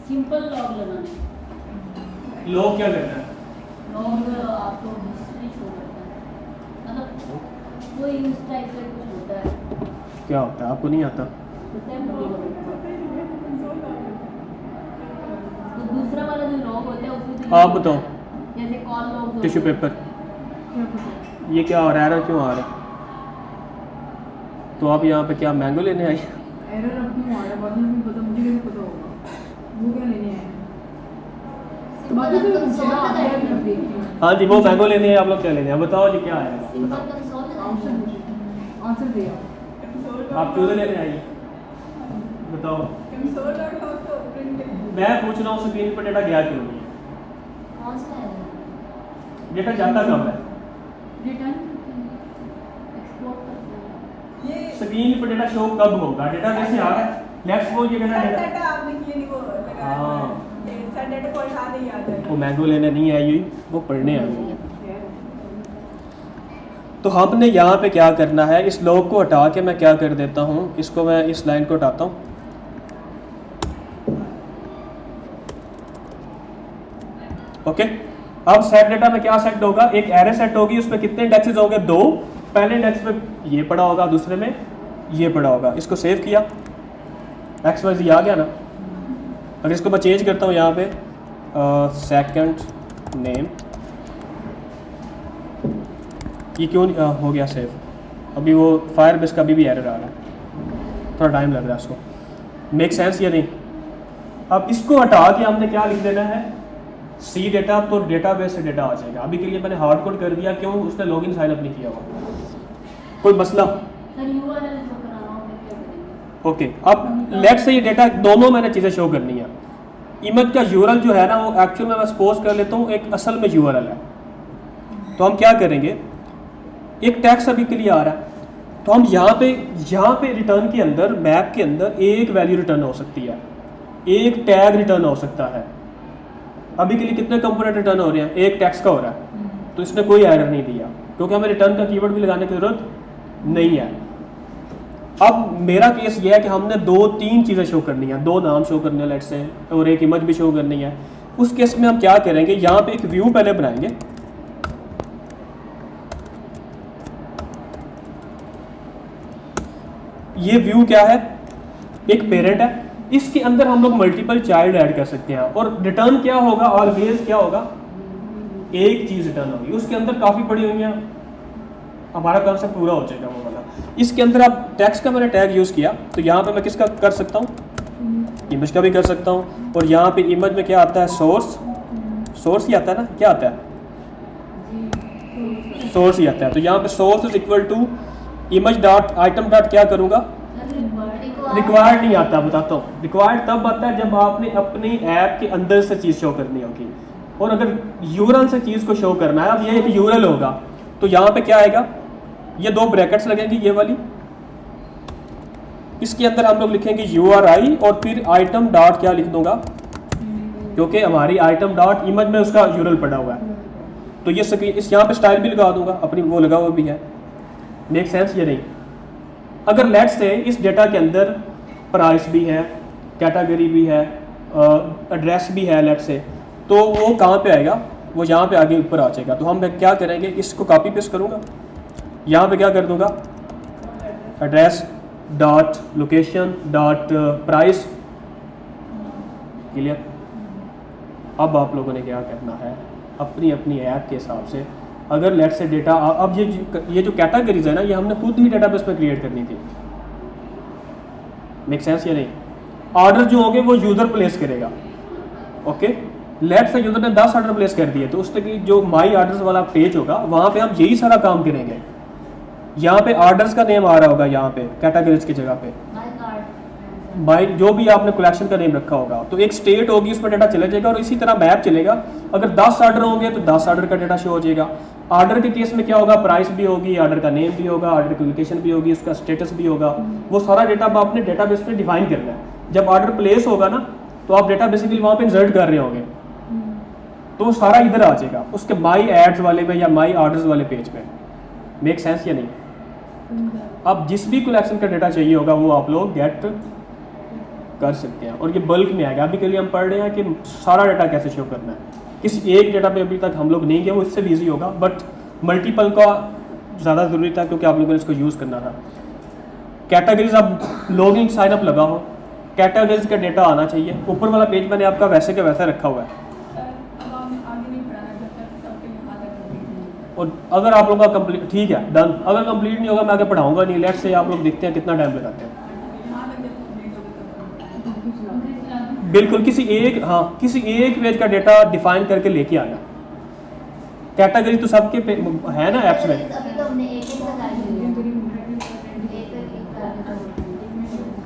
Speaker 3: सिंपल लॉग लगाना।
Speaker 1: लॉग क्या करना है,
Speaker 3: लॉग आपको हिस्ट्री शो करता है, मतलब कोई उस टाइप का कुछ होता है।
Speaker 1: क्या होता है, आपको नहीं आता?
Speaker 3: तो दूसरा वाला जो लॉग होता है उसमें तो
Speaker 1: आप बताओ,
Speaker 3: जैसे कॉल लॉग,
Speaker 1: टिश्यू पेपर, ये क्या हो रहा है, एरर क्यों आ रहा है? तो आप यहाँ पे क्या मैंगो लेने आई?
Speaker 2: एरर अब क्यों आ रहा है, बाद में पता, मुझे कैसे पता होगा वो क्या लेने आए हैं? तो बाकी तो
Speaker 3: कंसोल
Speaker 2: आप
Speaker 3: लगाएंगे।
Speaker 2: यार मैं देखती हूँ।
Speaker 1: हाँ जी, वो मैंगो लेने हैं, आप लोग क्या लेने हैं, बताओ जी क्या है?
Speaker 3: सिंपल कंसोल
Speaker 2: आंसर दिया।
Speaker 1: आप चूजे लेने आई, बताओ। मैं पूछ रहा हूँ स्क्रीन पर डेटा गया क्यों नहीं है?
Speaker 3: कौन सा है?
Speaker 1: डेटा जाता कब है?
Speaker 3: रिटर्न एक्सपोर्ट करते हैं।
Speaker 1: स्क्रीन पर डेटा शो कब होगा? डेटा कैसे आ रहा है? लेट्स सपोज ये डेटा वो मैंगो लेने नहीं आई हुई, वो पढ़ने आई हुई है। तो हमने यहाँ पे क्या करना है, इस लॉग को हटा के मैं क्या कर देता हूँ, इसको मैं इस लाइन को हटाता हूँ। ओके, अब सेट डेटा में क्या सेट होगा, एक एरे सेट होगी, उसमें कितने इंडेक्सेस होंगे, 2। पहले इंडेक्स में ये पड़ा होगा, दूसरे में ये पड़ा होगा, इसको सेव किया, XYZ आ गया ना। अगर इसको मैं चेंज करता हूँ यहाँ पे सेकंड नेम, ये क्यों हो गया सेव? अभी वो फायरबेस का अभी भी एरर आ रहा है, थोड़ा टाइम लग रहा है इसको। मेक सेंस या नहीं? अब इसको हटा के हमने क्या लिख देना है, सी डेटा, तो डेटाबेस से डेटा आ जाएगा। अभी के लिए मैंने हार्ड कोड कर दिया, क्यों? उसने लॉगिन साइन अप नहीं किया हुआ। कोई मसला?
Speaker 3: सर यूआरएल शो कराना हो तो क्या करेंगे?
Speaker 1: ओके, अब लेट से ये डेटा दोनों मैंने चीज़ें शो करनी है। इमेज का यूआरएल जो है ना, वो एक्चुअल में मैं सपोज कर लेता हूँ एक असल में यूआरएल है। तो हम क्या करेंगे, एक टैक्स अभी के लिए आ रहा है, तो हम यहाँ पे रिटर्न के अंदर, मैप के अंदर एक वैल्यू रिटर्न हो सकती है, एक टैग रिटर्न हो सकता है। अभी के लिए कितने कंपोनेंट रिटर्न हो रहे हैं? एक टैक्स का हो रहा है, तो इसने कोई एरर नहीं दिया, क्योंकि हमें रिटर्न का कीवर्ड भी लगाने की जरूरत नहीं है। अब मेरा केस ये है कि हमने 2-3 चीज़ें शो करनी है, 2 नाम शो करने हैं लेट्स से, और एक इमेज भी शो करनी है। उस केस में हम क्या करेंगे, यहाँ पे एक व्यू पहले बनाएंगे। ये व्यू क्या है, एक पेरेंट है, इसके अंदर हम लोग मल्टीपल चाइल्ड ऐड कर सकते हैं, और रिटर्न क्या होगा, ऑलवेज क्या होगा, एक चीज़ रिटर्न होगी। उसके अंदर काफ़ी पड़ी हुई हैं, हमारा कॉन्सेप्ट पूरा हो जाएगा वो वाला। इसके अंदर आप टेक्स्ट का मैंने टैग यूज़ किया, तो यहाँ पे मैं किसका कर सकता हूँ, इमेज का भी कर सकता हूँ। और यहाँ पे इमेज में क्या आता है, सोर्स ही आता है ना, क्या आता है, सोर्स ही आता है। तो यहाँ पे source is equal to image dot item dot क्या करूँगा, रिक्वायर्ड नहीं आता, बताता हूँ। रिक्वायर्ड तब आता है जब आपने अपनी ऐप के अंदर से चीज़ शो करनी होगी, और अगर यूआरएल से चीज़ को शो करना है, अब ये एक यूआरएल होगा, तो यहाँ पे क्या आएगा, ये 2 ब्रैकेट्स लगेंगी, ये वाली, इसके अंदर हम लोग लिखेंगे URI, और फिर आइटम डॉट क्या लिख दूंगा, क्योंकि हमारी आइटम डॉट इमेज में उसका यूआरएल पड़ा हुआ है, तो ये इस यहाँ पे स्टाइल भी लगा दूंगा, अपनी वो लगा हुआ भी है। मेक सेंस ये नहीं? अगर लेट से इस डेटा के अंदर प्राइस भी है, कैटेगरी भी है, एड्रेस भी है लेट से, तो वो कहाँ पे आएगा, वो यहाँ पे आगे ऊपर आ जाएगा। तो हम क्या करेंगे, इसको कॉपी पेस्ट करूँगा, यहाँ पे क्या कर दूँगा, address dot location dot price, clear. अब आप लोगों ने क्या करना है, अपनी अपनी ऐप के हिसाब से, अगर लेट से डेटा, अब ये जो कैटेगरीज है ना, ये हमने खुद ही डेटाबेस पे क्रिएट करनी थी। मेक सेंस या नहीं? ऑर्डर जो होंगे वो यूज़र प्लेस करेगा, ओके। लेट से यूज़र ने 10 ऑर्डर प्लेस कर दिए, तो उससे की जो माई ऑर्डर्स वाला पेज होगा, वहाँ पे हम यही सारा काम करेंगे। यहाँ पे ऑर्डर्स का नेम आ रहा होगा, यहाँ पे कैटेगरीज की जगह पे बाई जो भी आपने कलेक्शन का नेम रखा होगा, तो एक स्टेट होगी, उसमें डेटा चला जाएगा, और इसी तरह मैप चलेगा। अगर 10 ऑर्डर होंगे तो 10 ऑर्डर का डेटा शो हो जाएगा। ऑर्डर के केस में क्या होगा, प्राइस भी होगी, ऑर्डर का नेम भी होगा, ऑर्डर की लोकेशन भी होगी, उसका स्टेटस भी होगा। वो सारा डेटा आप अपने डेटाबेस पे डिफाइन करना है। जब ऑर्डर प्लेस होगा ना, तो आप डेटा बेसिकली वहाँ पे इंसर्ट कर रहे होंगे, तो वो सारा इधर आ जाएगा, उसके माई एड्स वाले में या माई ऑर्डर्स वाले पेज पे। मेक सेंस या नहीं? अब जिस भी कलेक्शन का डेटा चाहिए होगा वो आप लोग गेट कर सकते हैं, और ये बल्क में आएगा। अभी के लिए हम पढ़ रहे हैं कि सारा डेटा कैसे शो करना है। किसी एक डेटा पे अभी तक हम लोग नहीं गए, वो इससे भी ईजी होगा, बट मल्टीपल का ज़्यादा ज़रूरी था क्योंकि आप लोगों ने इसको यूज़ करना था। कैटेगरीज, अब लॉगिन साइन अप लगा हो, कैटेगरीज का डेटा आना चाहिए। ऊपर वाला पेज मैंने आपका वैसे का वैसा रखा हुआ है, और अगर आप लोगों का कंप्लीट, ठीक है डन। अगर कंप्लीट नहीं होगा मैं आगे पढ़ाऊंगा नहीं। लेट से आप लोग देखते हैं कितना टाइम लगाते हैं। बिल्कुल किसी एक पेज का डेटा डिफाइन करके लेके आना। कैटेगरी तो सबके है ना ऐप्स में।
Speaker 3: अभी तो हमने एक लगाई